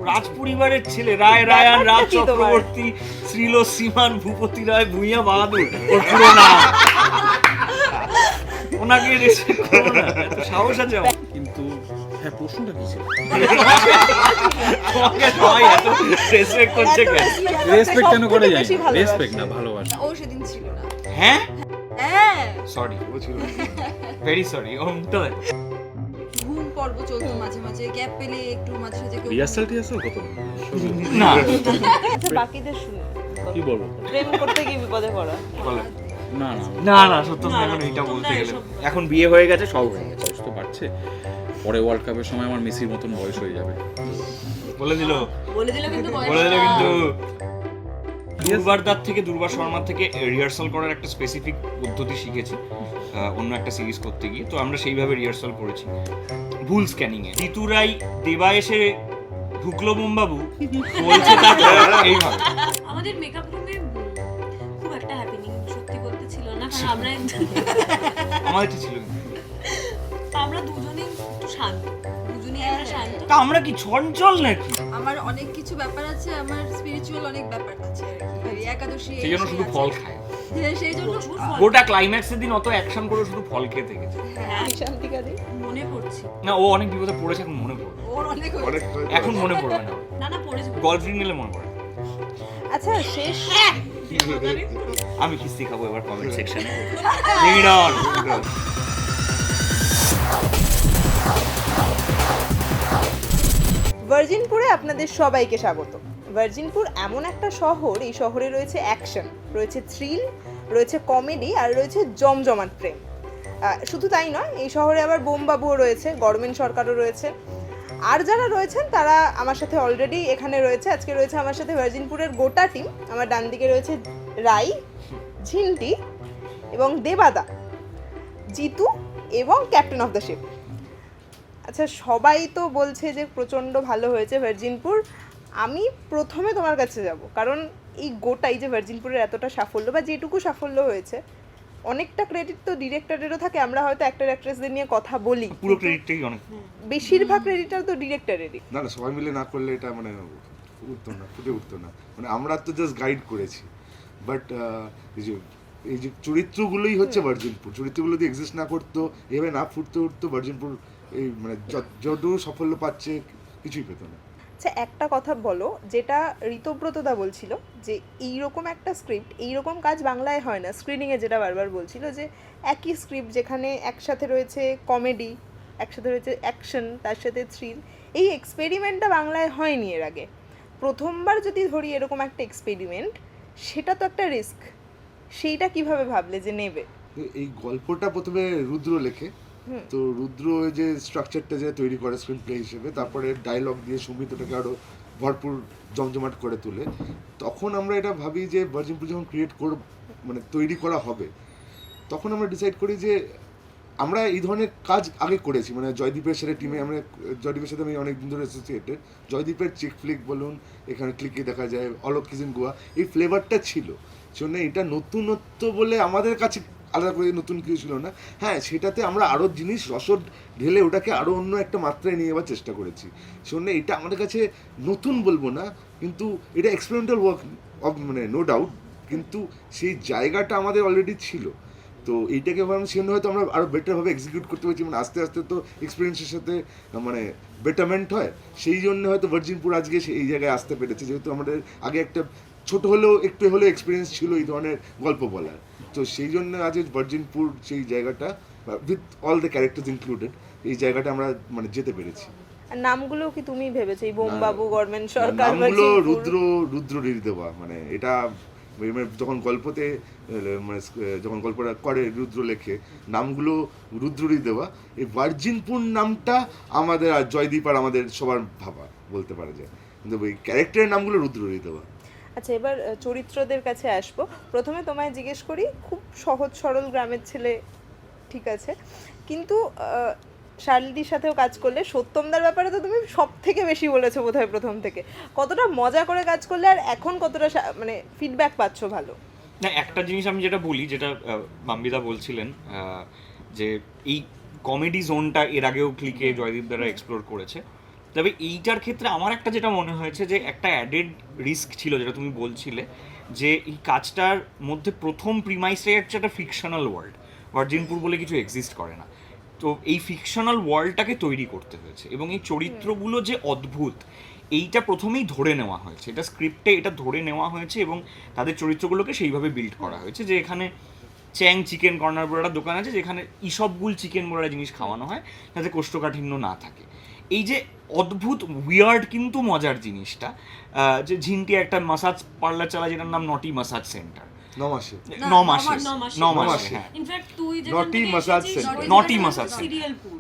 রাজ পরিবারের ছেলে, রায় রায়ান, রাজ চক্রবর্তী, শ্রীল সীমান, ভূপতি রায়, ভূঁইয়া বাহাদুর ওর পুরো নাম। ওনাকে রেসপেক্ট করো না, এত সাহস আছে আমার। কিন্তু হ্যাঁ, প্রশ্নটা কি ছিল? তোমাকে সবাই এত রেসপেক্ট করছে কেন? রেসপেক্ট কেন করে যাই? রেসপেক্ট না, ভালোবাসা। ও সেদিন ছিল না। হ্যাঁ হ্যাঁ, সরি, ও ছিল ভেরি সরি। ও তো ঘুম পর্ব চলতো মাঝে মাঝে, গ্যাপ পেলে একটু মাঝে মাঝে কেউ রিহার্সাল কত? না আচ্ছা, বাকিদের শুনে কি বলবো? প্রেম করতে গিয়ে বিপদে পড়া। বলো। না না, না না সত্য এখন এইটা বলতে গেলে এখন বিয়ে হয়ে গেছে, সব হয়ে গেছে। বয়স তো বাড়ছে, পরে ওয়ার্ল্ড কাপের সময় আমার মেসির মতন বয়স হয়ে যাবে। বলে দিল কিন্তু বলে দিল কিন্তু দুর্বারদার থেকে, দুর্বার শর্মার থেকে রিহার্সাল করার একটা স্পেসিফিক পদ্ধতি শিখেছি অন্য একটা সিরিজ করতে গিয়ে। তো আমরা সেইভাবে রিহার্সাল করেছি ভুল স্ক্যানিং এ। জিতু রাই দেবা এসে ঢুকলো বোমবাবু বলছে তাকে এইভাবে। আমাদের মেকআপ রুমে খুব একটা হ্যাপেনিং সত্যি বলতে ছিল না, কারণ আমাদের তো ছিল আমরা দুজনেই একটু শান্ত, দুজনেই আমরা শান্ত। তা আমরা কি চঞ্চল নাকি? আমার অনেক কিছু ব্যাপার আছে, আমার স্পিরিচুয়াল অনেক ব্যাপার আছে আর কি। এই একাদশী সেই জন্য শুধু ফল খায়। সেই জন্য গোটা ক্লাইম্যাক্সের দিন অত অ্যাকশন করে শুধু ফল খেয়ে থেকেছে। শান্তিকা দি মনে পড়ছে না ও অনেক বিপদে পড়েছে, এখন মনে পড়বে। ওর অনেক এখন মনে পড়বে না, না না পড়েছে। গল্ফ রিং নিলে মনে পড়ে। আচ্ছা, শেষ আমি কিস্তি খাবো এবার কমেন্ট সেকশনে। Bring it on. ভার্জিনপুরে আপনাদের সবাইকে স্বাগত। ভার্জিনপুর এমন একটা শহর, এই শহরে রয়েছে অ্যাকশন, রয়েছে থ্রিল, রয়েছে কমেডি, আর রয়েছে জমজমাট প্রেম। শুধু তাই নয়, এই শহরে আবার বোমবাবুও রয়েছে, গভর্নমেন্ট সরকারও রয়েছে। আর যারা রয়েছেন তারা আমার সাথে অলরেডি এখানে রয়েছে। আজকে রয়েছে আমার সাথে ভার্জিনপুরের গোটা টিম। আমার ডান দিকে রয়েছে রাই, ঝিন্টি এবং দেবাদা, জিতু এবং ক্যাপ্টেন অফ দ্য শিপ। আচ্ছা, সবাই তো বলছে যে প্রচণ্ড ভালো হয়েছে ভার্জিনপুর। আমি প্রথমে তোমার কাছে যাব, কারণ এই গোটাই যে ভার্জিনপুরের এতটা সাফল্য বা যেটুকু সাফল্য হয়েছে, অনেকটা ক্রেডিট তো ডিরেক্টরেরও থাকে। আমরা হয়তো অ্যাক্টর অ্যাক্ট্রেসদের নিয়ে কথা বলি, পুরো ক্রেডিটটাই অনেক। বেশিরভাগ ক্রেডিটটা তো ডিরেক্টরেরই। না না, সবাই মিলে না করলে এটা মানে উঠতো না, ফুটে উঠতো না। মানে আমরা তো জাস্ট গাইড করেছি, বাট এই যে চরিত্রগুলোই হচ্ছে ভার্জিনপুর। চরিত্রগুলো যদি এক্সিস্ট না করতো, এভাবে না ফুটতে উঠতো, ভার্জিনপুর এই মানে যতটুকু সাফল্য পাচ্ছে কিছুই পেতো না। আচ্ছা, একটা কথা বলো, যেটা ঋতব্রতদা বলছিল যে এইরকম একটা স্ক্রিপ্ট, এইরকম কাজ বাংলায় হয় না। স্ক্রিনিংয়ে যেটা বারবার বলছিল যে একই স্ক্রিপ্ট যেখানে একসাথে রয়েছে কমেডি, একসাথে রয়েছে অ্যাকশন, তার সাথে থ্রিল, এই এক্সপেরিমেন্টটা বাংলায় হয়নি এর আগে। প্রথমবার যদি ধরি এরকম একটা এক্সপেরিমেন্ট, সেটা তো একটা রিস্ক। সেইটা কিভাবে ভাবলে যে নেবে? এই গল্পটা প্রথমে রুদ্র লেখে, তো রুদ্র যে স্ট্রাকচারটা যে তৈরি করে স্ক্রিন প্লে হিসেবে, তারপরে ডায়লগ দিয়ে সুমিত ওটাকে আরও ভরপুর জমজমাট করে তোলে। তখন আমরা এটা ভাবি যে ভার্জিনপুর যখন মানে তৈরি করা হবে, তখন আমরা ডিসাইড করি যে আমরা এই ধরনের কাজ আগে করেছি। মানে জয়দীপের সাথে টিমে আমরা, জয়দীপের সাথে আমি অনেক দিন ধরে অ্যাসোসিয়েটেড। জয়দীপের চিক ফ্লিক বলুন, এখানে ক্লিকে দেখা যায় অলোক কিচেন গোয়া, এই ফ্লেভারটা ছিল। জন্য এটা নতুনত্ব বলে আমাদের কাছে আলাদা করে নতুন কিছু ছিল না। হ্যাঁ, সেটাতে আমরা আরও জিনিস রসদ ঢেলে ওটাকে আরও অন্য একটা মাত্রায় নিয়ে যাওয়ার চেষ্টা করেছি। জন্য এটা আমাদের কাছে নতুন বলবো না, কিন্তু এটা এক্সপেরিমেন্টাল ওয়ার্ক, মানে নো ডাউট, কিন্তু সেই জায়গাটা আমাদের অলরেডি ছিল। তো এইটাকে সেজন্য হয়তো আমরা আরও বেটারভাবে এক্সিকিউট করতে পারছি। মানে আস্তে আস্তে তো এক্সপিরিয়েন্সের সাথে মানে বেটারমেন্ট হয়, সেই জন্য হয়তো ভার্জিনপুর আজকে এই জায়গায় আসতে পেরেছে, যেহেতু আমাদের আগে একটা ছোট হলেও একটু হলেও এক্সপিরিয়েন্স ছিল এই ধরনের গল্প বলার। তো সেই জন্য আজ ভার্জিনপুর সেই জায়গাটা with all the characters included, এই জায়গাটা আমরা মানে যেতে পেরেছি। আর নামগুলো কি তুমি ভেবেছো? এই বোমবাবু, গভর্নমেন্ট সরকার, নামগুলো রুদ্র দেওয়া, মানে এটা যখন গল্পতে মানে যখন গল্পটা করে রুদ্র লেখে, নামগুলো রুদ্রই দেওয়া। এই ভার্জিনপুর নামটা আমাদের আর জয়দীপ আর আমাদের সবার ভাবা বলতে পারা যায়, কিন্তু ওই ক্যারেক্টারের নামগুলো রুদ্রই দেওয়া। আচ্ছা, এবার চরিত্রদের কাছে আসবো। প্রথমে তোমায় জিজ্ঞেস করি, খুব সহজ সরল গ্রামের ছেলে, ঠিক আছে, কিন্তু শার্লিদির সাথেও কাজ করলে, সত্যমদার ব্যাপারে তো তুমি সব থেকে বেশি বলেছো বোধহয় প্রথম থেকে। কতটা মজা করে কাজ করলে, আর এখন কতটা মানে ফিডব্যাক পাচ্ছো ভালো? না, একটা জিনিস আমি যেটা বলি, যেটা মাম্বিদা বলছিলেন, যে এই কমেডি জোনটা এর আগেও ক্লিকে জয়দীপ দ্বারা এক্সপ্লোর করেছে। তবে এইটার ক্ষেত্রে আমার একটা যেটা মনে হয়েছে যে একটা অ্যাডেড রিস্ক ছিল, যেটা তুমি বলছিলে, যে এই কাজটার মধ্যে প্রথম প্রিমাইসটাই হচ্ছে একটা ফিকশনাল ওয়ার্ল্ড, ভার্জিনপুর বলে কিছু এক্সিস্ট করে না। তো এই ফিকশনাল ওয়ার্ল্ডটাকে তৈরি করতে হয়েছে, এবং এই চরিত্রগুলো যে অদ্ভুত এইটা প্রথমেই ধরে নেওয়া হয়েছে, এটা স্ক্রিপ্টে এটা ধরে নেওয়া হয়েছে, এবং তাদের চরিত্রগুলোকে সেইভাবে বিল্ড করা হয়েছে যে এখানে চ্যাং চিকেন কর্নার বলে একটা দোকান আছে যেখানে ইসবগুল চিকেন বলে একটা জিনিস খাওয়ানো হয় যাতে কোষ্ঠকাঠিন্য না থাকে। এই যে অদ্ভুত উইয়ার্ড কিন্তু মজার জিনিসটা, যে ঝিন্টি একটা মাসাজ পার্লার চালায় যেটার নাম নটি মাসাজ সেন্টার, নমাসে নমাসে, হ্যাঁ, ইনফ্যাক্ট তুই Naughty massage center. Naughty massage center. সিরিয়ালপুর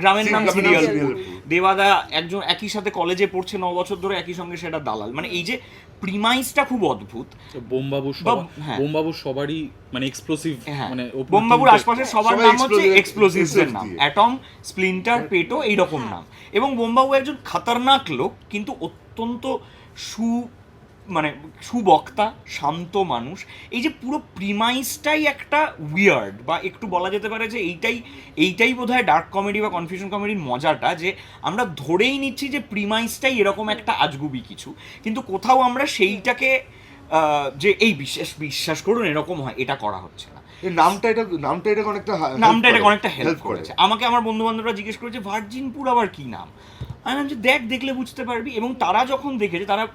গ্রামের নাম সিরিয়াল। সিরিয়ালপুর। দেবাদা একজন একই সাথে কলেজে পড়ছে 9 বছর ধরে, একই সঙ্গে সেটা দালাল। মানে এই যে প্রিমাইসটা খুব অদ্ভুত। হ্যাঁ। বোমবাবু সবারই মানে এক্সপ্লোসিভ, হ্যাঁ, মানে ওপর বোমবাবুর তিনটে- আশপাশে সবার সবাই নাম হচ্ছে explosive এক্সপ্লোসিভসের নাম, দিয়ে। অ্যাটম, স্প্লিন্টার, পেটো, এইরকম নাম। এবং বোমবাবু একজন খাতারনাক লোক, কিন্তু অত্যন্ত মানে সুবক্তা, শান্ত মানুষ। এই যে পুরো প্রিমাইসটাই একটা উইয়ার্ড, বা একটু বলা যেতে পারে যে এইটাই বোধহয় ডার্ক কমেডি বা কনফিউশন কমেডির মজাটা, যে আমরা ধরেই নিচ্ছি যে প্রিমাইসটাই এরকম একটা আজগুবি কিছু, কিন্তু কোথাও আমরা সেইটাকে যে এই বিশ্বাস করুন এরকম হয়, এটা করা হচ্ছে না। এই নামটা এটা অনেকটা হেল্প করেছে আমাকে। আমার বন্ধু বান্ধবরা জিজ্ঞেস করেছে ভার্জিনপুর আবার কি নাম, আমি বললাম যে দেখলে বুঝতে পারবি। এবং তারা যখন দেখেছে, তারা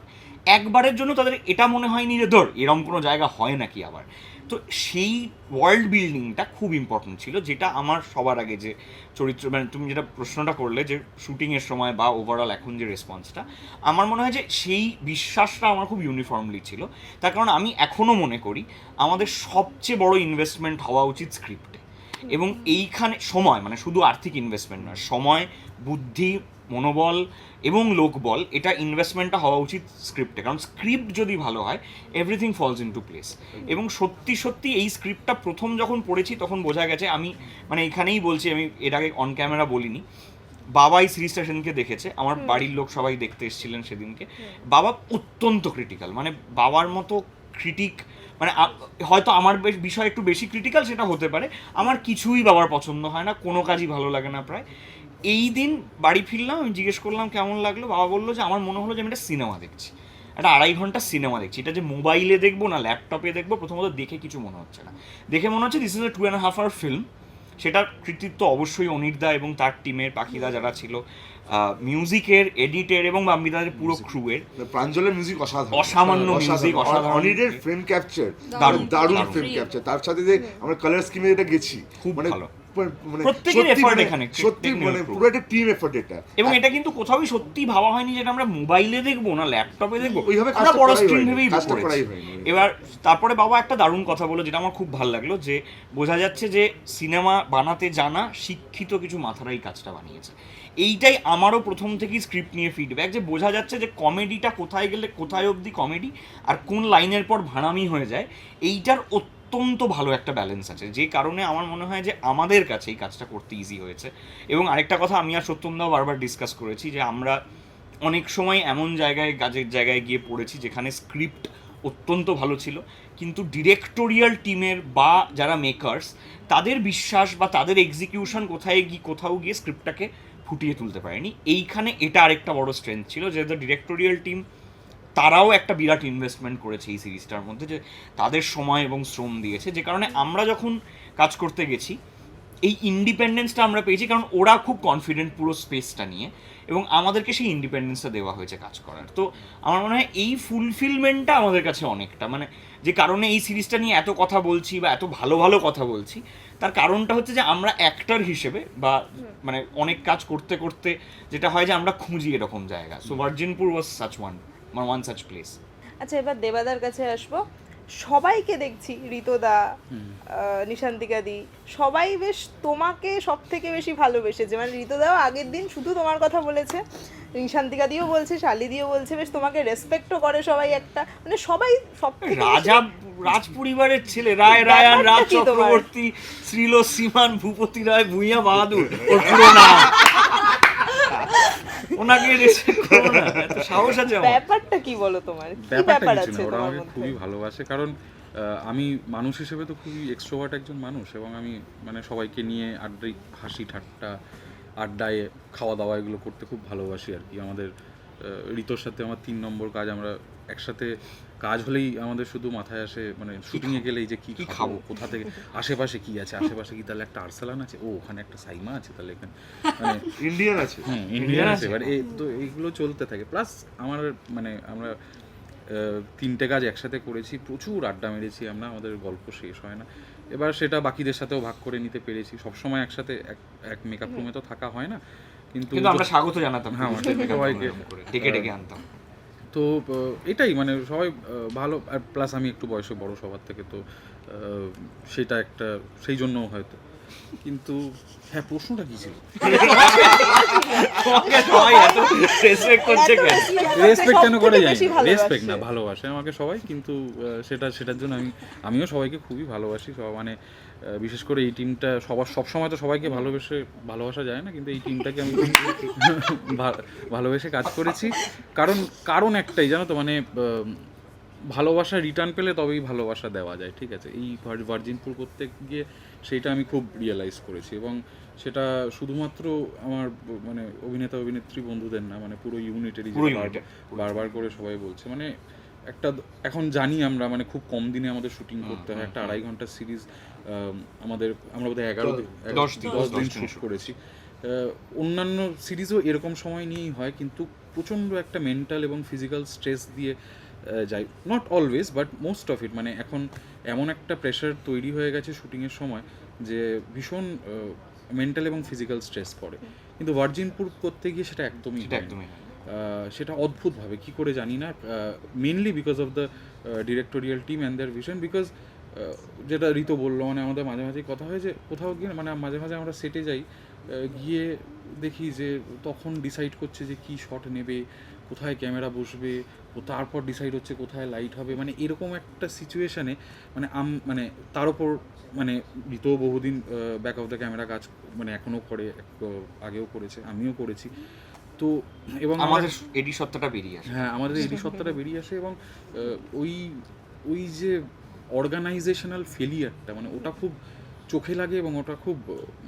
একবারের জন্য তাদের এটা মনে হয়নি যে ধর এরকম কোনো জায়গা হয় নাকি আবার। তো সেই ওয়ার্ল্ড বিল্ডিংটা খুব ইম্পর্টেন্ট ছিল, যেটা আমার সবার আগে যে চরিত্র, মানে তুমি যেটা প্রশ্নটা করলে যে শুটিংয়ের সময় বা ওভারঅল এখন যে রেসপন্সটা, আমার মনে হয় যে সেই বিশ্বাসটা আমার খুব ইউনিফর্মলি ছিল। তার কারণ আমি এখনও মনে করি আমাদের সবচেয়ে বড় ইনভেস্টমেন্ট হওয়া উচিত স্ক্রিপ্টে। এবং এইখানে সময়, মানে শুধু আর্থিক ইনভেস্টমেন্ট নয়, সময়, বুদ্ধি, মনোবল এবং লোকবল, এটা ইনভেস্টমেন্টটা হওয়া উচিত স্ক্রিপ্টে। কারণ স্ক্রিপ্ট যদি ভালো হয়, everything falls into place. এবং সত্যি এই স্ক্রিপ্টটা প্রথম যখন পড়েছি তখন বোঝা গেছে, আমি মানে এখানেই বলছি, আমি এর আগে অন ক্যামেরা বলিনি, বাবা এই সিরিজটা সেদিনকে দেখেছে, আমার বাড়ির লোক সবাই দেখতে এসেছিলেন সেদিনকে। বাবা অত্যন্ত ক্রিটিক্যাল, মানে বাবার মতো ক্রিটিক, মানে হয়তো আমার বিষয় একটু বেশি ক্রিটিক্যাল, সেটা হতে পারে। আমার কিছুই বাবার পছন্দ হয় না, কোনো কাজই ভালো লাগে না প্রায়। এই দিন বাড়ি ফিরলাম, আমি জিজ্ঞেস করলাম কেমন লাগলো, বাবা বললো যে আমার মনে হলো যে আমি একটা সিনেমা দেখছি, একটা 2.5 ঘন্টার সিনেমা দেখছি। এটা যে মোবাইলে দেখবো না ল্যাপটপে দেখবো, প্রথমত দেখে কিছু মনে হচ্ছে না, দেখে মনে হচ্ছে this is a 2.5 hour film. সেটার কৃতিত্ব অবশ্যই অনির্দা এবং তার টিমের, পাখিদা যারা ছিল, মিউজিকের, এডিটের এবং বাম্বিদাদের পুরো ক্রুয়ের। প্রাঞ্জলের মিউজিক অসামান্য মিউজিক, অসাধারণ। অনিরের ফ্রেম ক্যাপচার দারুণ, দারুণ দারুণ। Frame capture. তার সাথে যে আমরা কালার স্কিমে এটা গেছি, খুব মানে ভালো। মানে প্রত্যেকের সত্যি effort মানে এখানে, সত্যি technical মানে crew। পুরো একটা টিম এফোর্ট এটা। এবং এটা কিন্তু কোথাওই সত্যি ভাবা হয়নি যেটা আমরা মোবাইলে দেখবো না ল্যাপটপে দেখবো, ওইভাবে আমরা কাজটা বড় করাই স্ক্রিন হয়নি, ভেবেই কাজটা করেছি। করাই হয়নি। এবার তারপরে বাবা একটা দারুণ কথা বলো, যেটা আমার খুব ভালো লাগলো, যে বোঝা যাচ্ছে যে সিনেমা বানাতে জানা শিক্ষিত কিছু মাথারাই কাজটা বানিয়েছে। এইটাই আমারও প্রথম থেকেই স্ক্রিপ্ট নিয়ে ফিডব্যাক, যে বোঝা যাচ্ছে যে কমেডিটা কোথায় গেলে কোথায় অবধি কমেডি, আর কোন লাইনের পর ভাড়ামি হয়ে যায়, এইটার অত্যন্ত ভালো একটা ব্যালেন্স আছে, যে কারণে আমার মনে হয় যে আমাদের কাছে এই কাজটা করতে ইজি হয়েছে। এবং আরেকটা কথা আমি আর সত্যমদাও বারবার ডিসকাস করেছি, যে আমরা অনেক সময় এমন কাজের জায়গায় গিয়ে পড়েছি যেখানে স্ক্রিপ্ট অত্যন্ত ভালো ছিল, কিন্তু ডিরেক্টোরিয়াল টিমের বা যারা মেকার্স, তাদের বিশ্বাস বা তাদের এক্সিকিউশন কোথাও গিয়ে স্ক্রিপ্টটাকে ফুটিয়ে তুলতে পারেনি। এইখানে এটা আরেকটা বড় স্ট্রেংথ ছিল, যে ডিরেক্টোরিয়াল টিম তারাও একটা বিরাট ইনভেস্টমেন্ট করেছে এই সিরিজটার মধ্যে, যে তাদের সময় এবং শ্রম দিয়েছে, যে কারণে আমরা যখন কাজ করতে গেছি এই ইন্ডিপেন্ডেন্সটা আমরা পেয়েছি, কারণ ওরা খুব কনফিডেন্ট পুরো স্পেসটা নিয়ে, এবং আমাদেরকে সেই ইন্ডিপেন্ডেন্সটা দেওয়া হয়েছে কাজ করার। তো আমার মনে হয় এই ফুলফিলমেন্টটা আমাদের কাছে অনেকটা, মানে যে কারণে এই সিরিজটা নিয়ে এত কথা বলছি বা এত ভালো ভালো কথা বলছি, তার কারণটা হচ্ছে যে আমরা অ্যাক্টর হিসেবে বা মানে অনেক কাজ করতে করতে যেটা হয় যে আমরা খুঁজি এরকম জায়গা। So Virginpur was such one such place. আচ্ছা, এবার দেবাদার কাছে আসবো। সবাইকে দেখছি, ঋতদা, নিশান্তিকা দি, সবাই বেশ তোমাকে সব থেকে বেশি ভালোবেসেছে। মানে ঋতদাও আগের দিন শুধু তোমার কথা বলেছে, নিশান্তিকা দিও বলছে, শালি দিও বলছে, বেশ তোমাকে রেসপেক্টও করে সবাই, একটা মানে সবাই সব থেকে রাজ পরিবারের ছেলে, রায়ান, রাজ ব্যাপারটা কি তোমার? চক্রবর্তী, শ্রীলো সীমান, ভূপতি রায়, ভূঁইয়া বাহাদুর, ওর পুরো নাম। ওনাকে রেসপেক্ট করো না, এত সাহস আছে আমার। ব্যাপারটা কি বলো তোমার, কি ব্যাপারটা ব্যাপার কিছু আছে না, ওরা তোমার আমাকে মধ্যে? খুবই ভালোবাসে। কারণ আমি মানুষ হিসেবে তো খুবই এক্সট্রোভার্ট একজন মানুষ, এবং আমি মানে সবাইকে নিয়ে আড্ডাই, হাসি ঠাট্টা, আড্ডায় খাওয়া দাওয়া এগুলো করতে খুব ভালোবাসি আর কি। আমাদের ঋতুর সাথে আমার 3 নম্বর কাজ, আমরা একসাথে কাজ হলেই আমাদের শুধু মাথায় আসে মানে শুটিংয়ে গেলেই যে কি খাবো, কোথা থেকে, আশেপাশে কি আছে, আশেপাশে কি তাহলে একটা আরসালান আছে, ও ওখানে একটা সাইমা আছে, তাহলে এখানে মানে ইন্ডিয়ান আছে। ইন্ডিয়ান আছে। এবার তো এইগুলো চলতে থাকে। প্লাস আমার মানে আমরা 3টে কাজ একসাথে করেছি, প্রচুর আড্ডা মেরেছি আমরা, আমাদের গল্প শেষ হয় না। এবার সেটা বাকিদের সাথেও ভাগ করে নিতে পেরেছি। সবসময় একসাথে এক মেকআপ রুমে তো থাকা হয় না, কিন্তু আমরা স্বাগত জানাতাম, হ্যাঁ সবাইকে ডেকে ডেকে আনতাম। তো এটাই মানে সবাই ভালো। আর প্লাস আমি একটু বয়সে বড় সবার থেকে, তো সেটা একটা সেই জন্য হয়তো। কিন্তু হ্যাঁ, প্রশ্নটা কি ছিল? রেসপেক্ট কেন করে যাই? রেসপেক্ট না, ভালোবাসে আমাকে সবাই, কিন্তু সেটার জন্য আমিও সবাইকে খুবই ভালোবাসি। সব মানে বিশেষ করে এই টিমটা সব সময় তো সবাইকে ভালোবাসা যায় না, কিন্তু এই টিমটাকে আমি ভালোবেসে কাজ করেছি। কারণ একটাই, জানো তো, মানে ভালোবাসা রিটার্ন পেলে তবেই ভালোবাসা দেওয়া যায়, ঠিক আছে? এই ভার্জিনপুর করতে গিয়ে সেইটা আমি খুব রিয়েলাইজ করেছি, এবং সেটা শুধুমাত্র আমার মানে অভিনেতা অভিনেত্রী বন্ধুদের না, মানে পুরো ইউনিটেরই বারবার করে সবাই বলছে। মানে একটা এখন জানি আমরা মানে খুব কম দিনে আমাদের শুটিং করতে হয়, একটা 2.5 ঘন্টার সিরিজ আমরা বোধহয় 10 দিন শুট করেছি। অন্যান্য সিরিজও এরকম সময় নিয়েই হয়, কিন্তু প্রচণ্ড একটা মেন্টাল এবং ফিজিক্যাল স্ট্রেস দিয়ে যাই, not always but most of it. মানে এখন এমন একটা প্রেশার তৈরি হয়ে গেছে শুটিংয়ের সময় যে ভীষণ মেন্টাল এবং ফিজিক্যাল স্ট্রেস পড়ে, কিন্তু ভার্জিনপুর করতে গিয়ে সেটা একদমই সেটা অদ্ভুতভাবে কী করে জানি না, mainly because of the directorial team and their vision. Because যেটা ঋতু বললো, মানে আমাদের মাঝে মাঝেই কথা হয় যে কোথাও গিয়ে মানে মাঝে মাঝে আমরা সেটে যাই, গিয়ে দেখি যে তখন ডিসাইড করছে যে কী শট নেবে, কোথায় ক্যামেরা বসবে, তারপর ডিসাইড হচ্ছে কোথায় লাইট হবে। মানে এরকম একটা সিচুয়েশানে মানে তার উপর মানে ঋতুও বহুদিন ব্যাক অফ দ্য ক্যামেরা কাজ মানে এখনও করে, আগেও করেছে, আমিও করেছি। তো এবং আমাদের এডি সত্তাটা বেরিয়ে আসে, হ্যাঁ আমাদের এডি সত্তাটা বেরিয়ে আসে, এবং ওই যে অর্গানাইজেশনাল ফেলিয়ারটা মানে ওটা খুব চোখে লাগে, এবং ওটা খুব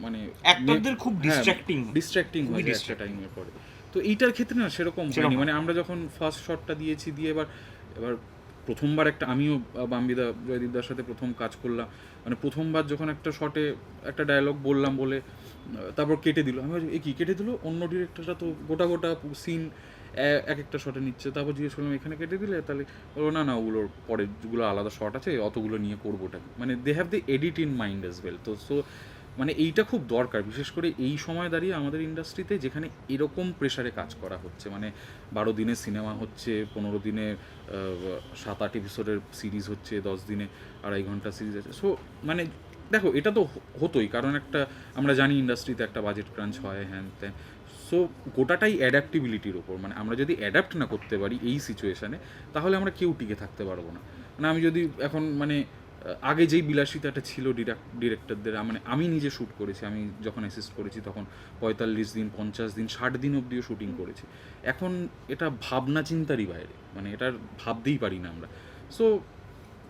মানে অ্যাক্টরদের খুব ডিস্ট্র্যাক্টিং হয়ে যায় একটা টাইমের পরে। তো এইটার ক্ষেত্রে না সেরকম হয়নি। মানে আমরা যখন ফার্স্ট শটটা দিয়েছি, দিয়ে এবার প্রথমবার আমিও বাম্বিদা জয়দীপদার সাথে প্রথম কাজ করলাম, মানে প্রথমবার যখন একটা শটে একটা ডায়লগ বললাম বলে তারপর কেটে দিল, আমি ভাবছি কি কেটে দিল, অন্য ডিরেক্টররা তো গোটা সিন এক একটা শটে নিচ্ছে। তারপর জিজ্ঞেস করলাম এখানে কেটে দিলে, তাহলে বলবো না ওগুলোর পরে যেগুলো আলাদা শট আছে অতগুলো নিয়ে করবোটা, মানে they have the edit in mind as well. তো সো মানে এইটা খুব দরকার, বিশেষ করে এই সময় দাঁড়িয়ে আমাদের ইন্ডাস্ট্রিতে, যেখানে এরকম প্রেশারে কাজ করা হচ্ছে। মানে 12 দিনের সিনেমা হচ্ছে, 15 দিনে 7-8 এপিসোডের সিরিজ হচ্ছে, 10 দিনে 2.5 ঘন্টা সিরিজ আছে। সো মানে দেখো, এটা তো হতোই, কারণ আমরা জানি ইন্ডাস্ট্রিতে একটা বাজেট ক্রাঞ্চ হয়, হ্যান ত্যান। সো গোটাটাই অ্যাডাপ্টিবিলিটির ওপর। মানে আমরা যদি অ্যাডাপ্ট না করতে পারি এই সিচুয়েশানে, তাহলে আমরা কেউ টিকে থাকতে পারবো না। মানে আমি যদি এখন মানে আগে যেই বিলাসিতাটা ছিল ডিরেক্টরদের, মানে আমি নিজে শ্যুট করেছি, আমি যখন অ্যাসিস্ট করেছি তখন 45 দিন, 50 দিন, 60 দিন অবধিও শুটিং করেছি। এখন এটা ভাবনা চিন্তারই বাইরে, মানে এটার ভাবতেই পারি না আমরা। সো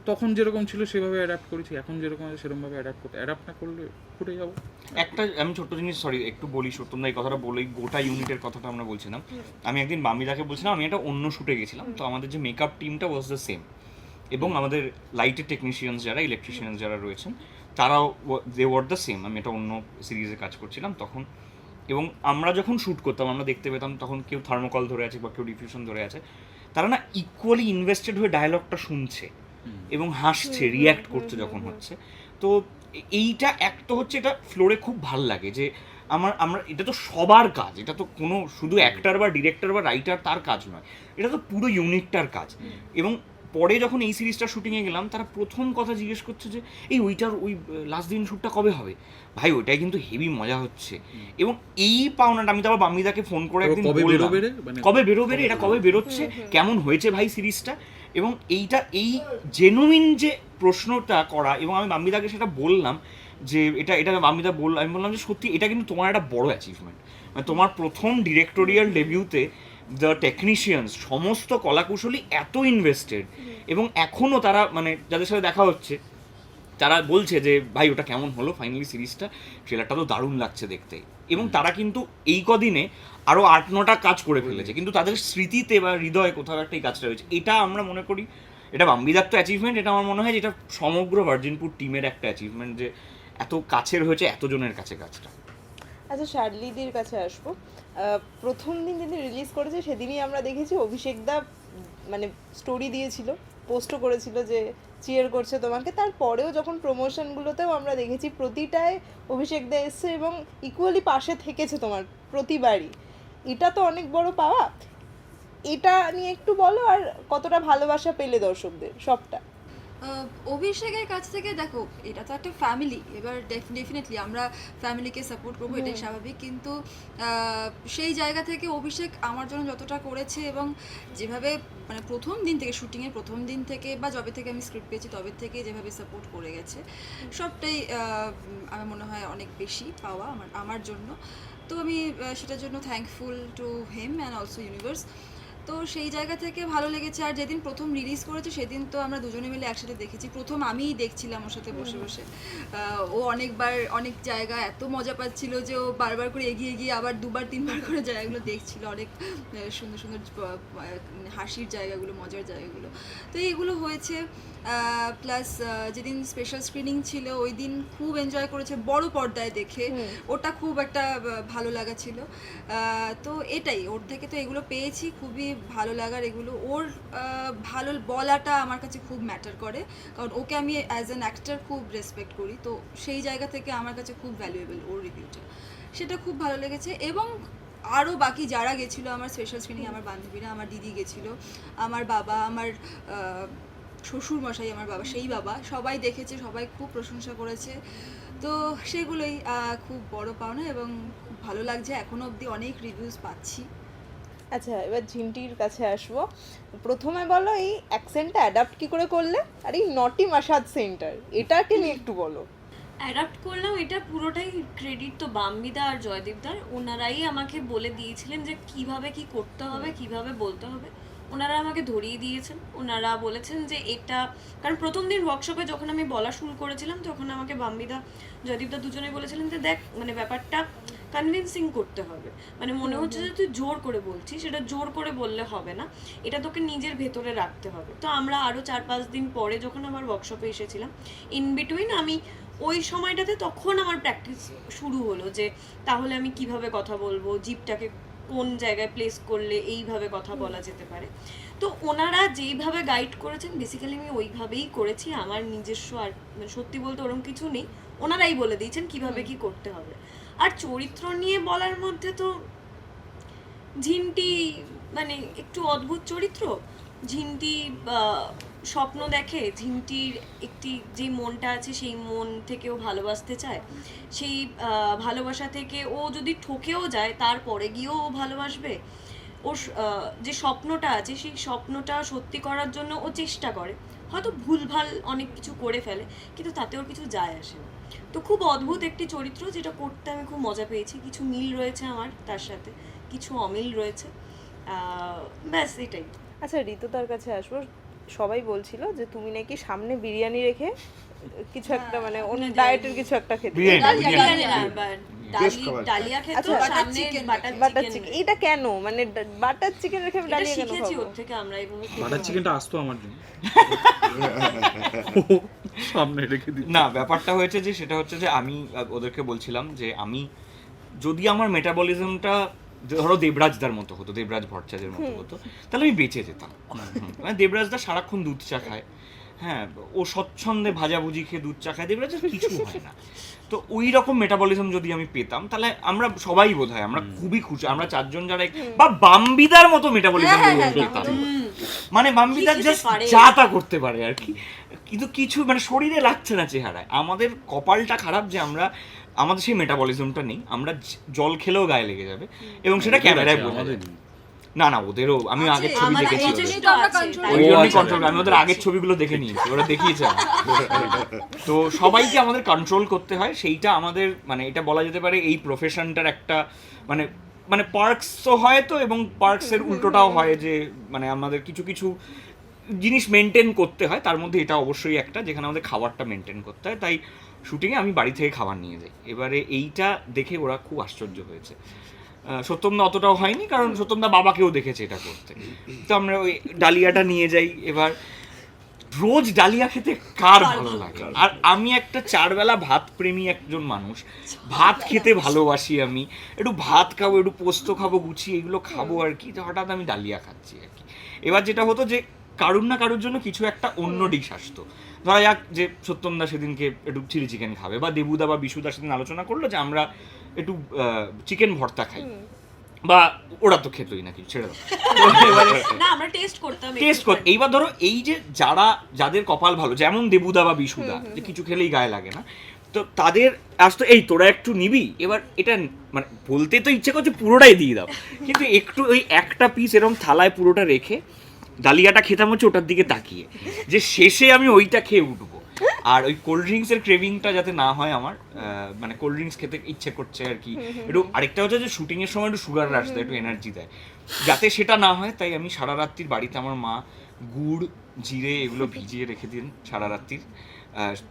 তখন যেরকম ছিল সেভাবে অ্যাডাপ্ট করেছি, এখন যেরকম আছে সেরকমভাবে অ্যাডাপ্ট না করলে ফুটে যাবো। একটা আমি ছোট্ট জিনিস একটু বলি, সত্যমদা এই কথাটা বলেই, গোটা ইউনিটের কথাটা আমরা বলছিলাম। আমি একদিন বাম্বিদাকে বলছিলাম, আমি একটা অন্য শ্যুটে গেছিলাম, তো আমাদের যে মেকআপ টিমটা ওয়াজ দ্য সেম, এবং আমাদের লাইটের টেকনিশিয়ানস যারা, ইলেকট্রিশিয়ানস যারা রয়েছেন, তারাও দে ওয়ার দ্য সেম। আমি একটা অন্য সিরিজে কাজ করছিলাম তখন, এবং আমরা যখন শ্যুট করতাম আমরা দেখতে পেতাম তখন কেউ থার্মোকল ধরে আছে বা কেউ ডিফিউশন ধরে আছে, তারা না ইকুয়ালি ইনভেস্টেড হয়ে ডায়লগটা শুনছে এবং হাসছে, রিয়্যাক্ট করছে যখন হচ্ছে। তো এইটা এক তো হচ্ছে, এটা ফ্লোরে খুব ভাল লাগে যে আমরা এটা তো সবার কাজ, এটা তো কোনো শুধু অ্যাক্টর বা ডিরেক্টর বা রাইটার তার কাজ নয়, এটা তো পুরো ইউনিটটার কাজ। এবং পরে যখন এই সিরিজটা শুটিংয়ে গেলাম, তারা প্রথম কথা জিজ্ঞেস করছে যে ওই লাস্ট দিন শ্যুটটা কবে হবে ভাই, ওইটাই কিন্তু হেভি মজা হচ্ছে। এবং এই পাওনাটা আমি তারপর বাম্বিদাকে ফোন করে একদিন বললাম, কবে বেরোবে রে, এটা কবে বেরোচ্ছে, কেমন হয়েছে ভাই সিরিজটা। এবং এই জেনুইন যে প্রশ্নটা করা, এবং আমি বাম্বিদাকে সেটা বললাম যে এটা বাম্বিদা আমি বললাম যে সত্যি এটা কিন্তু তোমার একটা বড় অ্যাচিভমেন্ট, মানে তোমার প্রথম ডিরেক্টোরিয়াল ডেবিউতে দ্য টেকনিশিয়ানস সমস্ত কলাকুশলী এত ইনভেস্টেড, এবং এখনও তারা মানে যাদের সাথে দেখা হচ্ছে তারা বলছে যে ভাই ওটা কেমন হলো ফাইনালি সিরিজটা, ট্রেলারটা তো দারুণ লাগছে দেখতে। এবং তারা কিন্তু এই কদিনে আরো 8-9টা কাজ করে ফেলেছে, কিন্তু তাদের স্মৃতিতে বা হৃদয়ে কোথাও একটা এই কাজটা রয়েছে। এটা আমরা মনে করি এটা বাম্বিদার তো অ্যাচিভমেন্ট, এটা আমার মনে হয় যেটা সমগ্র ভার্জিনপুর টিমের একটা অ্যাচিভমেন্ট যে এত কাছের হয়েছে এতজনের কাছে কাজটা। আচ্ছা, শার্লিদির কাছে আসবো। প্রথম দিন যেদিন রিলিজ করেছে সেদিনই আমরা দেখেছি অভিষেক দা মানে স্টোরি দিয়েছিল, পোস্টও করেছিল যে চিয়ার করছে তোমাকে। তারপরেও যখন প্রমোশনগুলোতেও আমরা দেখেছি প্রতিটায় অভিষেক দা এসছে এবং ইকুয়ালি পাশে থেকেছে তোমার প্রতিবারই। এটা তো অনেক বড় পাওয়া। এটা নিয়ে একটু বলো, আর কতটা ভালোবাসা পেলে দর্শকদের সবটা। অভিষেকের কাছ থেকে দেখো, এটা তো একটা ফ্যামিলি, এবার ডেফিনেটলি আমরা ফ্যামিলিকে সাপোর্ট করবো, এটাই স্বাভাবিক। কিন্তু সেই জায়গা থেকে অভিষেক আমার জন্য যতটা করেছে এবং যেভাবে মানে প্রথম দিন থেকে, শুটিংয়ের প্রথম দিন থেকে বা যবে থেকে আমি স্ক্রিপ্ট পেয়েছি তবে থেকে যেভাবে সাপোর্ট করে গেছে, সবটাই আমার মনে হয় অনেক বেশি পাওয়া আমার জন্য। তো আমি সেটার জন্য thankful to him and also universe. তো সেই জায়গা থেকে ভালো লেগেছে। আর যেদিন প্রথম রিলিজ করেছে সেদিন তো আমরা দুজনে মিলে একসাথে দেখেছি, প্রথম আমিই দেখছিলাম ওর সাথে বসে বসে। ও অনেকবার অনেক জায়গা এত মজা পাচ্ছিল যে ও বারবার করে এগিয়ে গিয়ে আবার 2-3বার করে জায়গাগুলো দেখছিল, অনেক সুন্দর সুন্দর হাসির জায়গাগুলো, মজার জায়গাগুলো। তো এইগুলো হয়েছে। প্লাস যেদিন স্পেশাল স্ক্রিনিং ছিল ওই দিন খুব এনজয় করেছে বড় পর্দায় দেখে, ওটা খুব একটা ভালো লাগা ছিল। তো এটাই, ওর থেকে তো এগুলো পেয়েছি, খুবই ভালো লাগার এগুলো। ওর ভালো বলাটা আমার কাছে খুব ম্যাটার করে, কারণ ওকে আমি অ্যাজ অ্যান অ্যাক্টর খুব রেসপেক্ট করি। তো সেই জায়গা থেকে আমার কাছে খুব ভ্যালুয়েবল ওর রিভিউটা, সেটা খুব ভালো লেগেছে। এবং আরও বাকি যারা গেছিলো আমার স্পেশাল স্ক্রিনিং, আমার বান্ধবীরা, আমার দিদি গেছিলো, আমার বাবা, আমার শ্বশুর মশাই, আমার বাবা, সেই বাবা, সবাই দেখেছে, সবাই খুব প্রশংসা করেছে। তো সেগুলোই খুব বড় পাওনা এবং খুব ভালো লাগছে। এখনো অবধি অনেক রিভিউজ পাচ্ছি। আচ্ছা, এবার ঝিন্টির কাছে আসবো। প্রথমে বলো এই অ্যাকসেন্টটা অ্যাডাপ্ট কি করে করলে, আর এই নটি মাসাদ সেন্টার এটাকে নিয়ে একটু বলো। অ্যাডাপ্ট করলাম, এটা পুরোটাই ক্রেডিট তো বাম্বিদা আর জয়দীপদার। ওনারাই আমাকে বলে দিয়েছিলেন যে কিভাবে কি করতে হবে, কিভাবে বলতে হবে। ওনারা আমাকে ধরিয়ে দিয়েছেন, ওনারা বলেছেন যে এটা, কারণ প্রথম দিন ওয়ার্কশপে যখন আমি বলা শুরু করেছিলাম তখন আমাকে বাম্বিদা জয়দীপদা দুজনেই বলেছিলেন যে দেখ, মানে ব্যাপারটা কনভিন্সিং করতে হবে, মানে মনে হচ্ছে যে তুই জোর করে বলছিস, সেটা জোর করে বললে হবে না, এটা তোকে নিজের ভেতরে রাখতে হবে। তো আমরা আরও 4-5 দিন পরে যখন আমার ওয়ার্কশপে এসেছিলাম, ইন বিটুইন আমি ওই সময়টাতে তখন আমার প্র্যাকটিস শুরু হলো যে তাহলে আমি কিভাবে কথা বলবো, জিপটাকে কোন জায়গায় প্লেস করলে এইভাবে কথা বলা যেতে পারে। তো ওনারা যেইভাবে গাইড করেছেন বেসিক্যালি আমি ওইভাবেই করেছি। আমার নিজস্ব আর মানে সত্যি বলতে ওরকম কিছু নেই, ওনারাই বলে দিয়েছেন কিভাবে কি করতে হবে। আর চরিত্র নিয়ে বলার মধ্যে তো ঝিন্টি মানে একটু অদ্ভুত চরিত্র। ঝিন্টি স্বপ্ন দেখে, ঝিন্টির একটি যে মনটা আছে সেই মন থেকে ও ভালোবাসতে চায়, সেই ভালোবাসা থেকে ও যদি ঠকেও যায় তারপরে গিয়েও ও ভালোবাসবে। ওর যে স্বপ্নটা আছে সেই স্বপ্নটা সত্যি করার জন্য ও চেষ্টা করে, হয়তো ভুলভাল অনেক কিছু করে ফেলে কিন্তু তাতে ওর কিছু যায় আসে না। তো খুব অদ্ভুত একটি চরিত্র, যেটা করতে আমি খুব মজা পেয়েছি। কিছু মিল রয়েছে আমার তার সাথে, কিছু অমিল রয়েছে, ব্যাস এটাই। আচ্ছা, ঋতুতার কাছে আসবো। সবাই বলছিল যে তুমি নাকি সামনে বিরিয়ানি রেখে কিছু একটা মানে অন্য ডায়েটের কিছু একটা খেতে। ডালিয়া খেতে, আচ্ছা, সামনে বাটার চিকেন, এটা কেন মানে বাটার চিকেন রেখে আমি ডালিয়া কেন শিখেছি খাবো? ওর থেকে আমরা এইভাবে বাটার চিকেনটা আসতো আমার জন্য সামনে রেখে দিই। না, ব্যাপারটা হয়েছে যে সেটা হচ্ছে যে আমি ওদেরকে বলছিলাম যে আমি যদি আমার মেটাবলিজমটা ধরো দেবরাজদার মতো হতো, দেবরাজ ভট্টাচার্যের মতো হতো, তাহলে আমি বেঁচে যেতাম। মানে দেবরাজদা সারাক্ষণ দুধ চা খায়, হ্যাঁ, ও স্বচ্ছন্দে ভাজাভুজি খেয়ে দুধ চা খায়, দেবরাজের কিছু হয় না। তো ওই রকম মেটাবলিজম যদি আমি পেতাম তাহলে আমরা সবাই বোধহয় আমরা খুবই খুশি, আমরা চারজন যারা বা বাম্বিদার মতো মেটাবলিজম পেতাম। মানে বাম্বিদা জাস্ট যা তা করতে পারে আর কি, কিন্তু কিছু মানে শরীরে লাগছে না চেহারায়। আমাদের কপালটা খারাপ যে আমাদের সেই মেটাবলিজমটা নেই, আমরা জল খেলেও গায়ে লেগে যাবে এবং সেটা ক্যামেরায় বোঝা যায়। না না, ওদেরও আমি আগের ছবি দেখেছি, ওই জন্যই কন্ট্রোল, আমি ওদের আগের ছবিগুলো দেখে নিয়েছি, ওরা দেখিয়েছে তো সবাইকে আমাদের কন্ট্রোল করতে হয়, সেইটা আমাদের মানে এটা বলা যেতে পারে এই প্রফেশনটার একটা মানে মানে পার্কসও হয় তো, এবং পার্কসের উল্টোটাও হয় যে মানে আমাদের কিছু কিছু জিনিস মেনটেন করতে হয়, তার মধ্যে এটা অবশ্যই একটা যেখানে আমাদের খাবারটা মেনটেন করতে হয়। তাই শুটিংয়ে আমি বাড়ি থেকে খাবার নিয়ে যাই। এবারে এইটা দেখে ওরা খুব আশ্চর্য হয়েছে। সত্যমদা অতটাও হয়নি, কারণ সত্যমদা বাবাকেও দেখেছে এটা করতে। তো আমরা ওই ডালিয়াটা নিয়ে যাই। এবার রোজ ডালিয়া খেতে কার ভালো লাগে? আর আমি একটা 4 বেলা ভাত প্রেমী একজন মানুষ, ভাত খেতে ভালোবাসি। আমি একটু ভাত খাবো, একটু পোস্ত খাবো, গুছিয়ে এগুলো খাবো আর কি। তো হঠাৎ আমি ডালিয়া খাচ্ছি আর কি। এবার যেটা হতো যে কারুর না কারুর জন্য কিছু একটা অন্য ডিশ আসতো। ধরা যাক যে সত্যমদা সেদিনকে একটু চিলি চিকেন খাবে, বা দেবুদা বা বিশুদা সেদিন আলোচনা করলো যে আমরা একটু চিকেন ভর্তা খাই, বা ওরা তো খেতই না কিছু, ছেড়ে দাও। না আমরা টেস্ট করতাম, টেস্ট কর। এইবার ধরো এই যে যাদের কপাল ভালো, যেমন দেবুদা বা বিশুদা, যে কিছু খেলেই গায়ে লাগে না, তো তাদের আসতো এই তোরা একটু নিবি। এবার এটা মানে বলতে তো ইচ্ছে করছে পুরোটাই দিয়ে দাও, কিন্তু একটু ওই একটা পিস এরকম থালায় পুরোটা রেখে ডালিয়াটা খেতাম হচ্ছে ওটার দিকে তাকিয়ে, যে শেষে আমি ওইটা খেয়ে উঠবো। আর ওই কোল্ড ড্রিঙ্কসের ক্রেভিংটা যাতে না হয় আমার, মানে কোল্ড ড্রিঙ্কস খেতে ইচ্ছে করছে আর কি একটু। আরেকটা হচ্ছে যে শুটিংয়ের সময় একটু সুগার রাশ দেয়, একটু এনার্জি দেয়, যাতে সেটা না হয় তাই আমি সারা রাত্রির বাড়িতে আমার মা গুড় জিরে এগুলো ভিজিয়ে রেখে দিন সারা রাত্রির।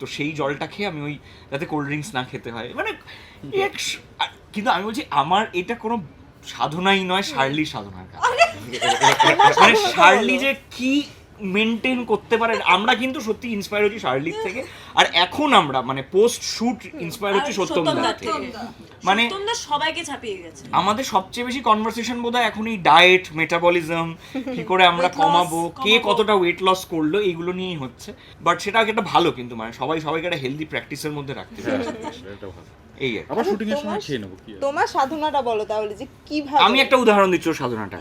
তো সেই জলটা খেয়ে আমি ওই যাতে কোল্ড ড্রিঙ্কস না খেতে হয়, মানে কিন্তু আমি বলছি আমার এটা কোনো সাধনাই নয়, শার্লি সাধনার কাজ। মানে শার্লি যে কি মেনটেন করতে পারে, আমরা কিন্তু সত্যি ইন্সপায়ার হচ্ছি শার্লির থেকে। আর এখন আমরা মানে পোস্ট শুট ইন্সপায়ার হচ্ছি সত্যমদার থেকে। মানে তোমরা সবাইকে ছাপিয়ে গেছে। আমাদের সবচেয়ে বেশি কনভারসেশন বোধহয় এখন এই ডায়েট, মেটাবলিজম, কি করে আমরা কমাবো, কে কতটা ওয়েট লস করলো, এইগুলো নিয়েই হচ্ছে। বাট সেটা একটা ভালো, কিন্তু মানে সবাইকে একটা হেলদি প্র্যাকটিসের মধ্যে রাখতে হবে। এটা ভালো। এই আর কি। আবার শুটিং এর সময় খেয়ে নেবো কি আছে? তোমার সাধনাটা বলো তাহলে, যে কিভাবে। আমি একটা উদাহরণ দিচ্ছি ওর সাধনাটা।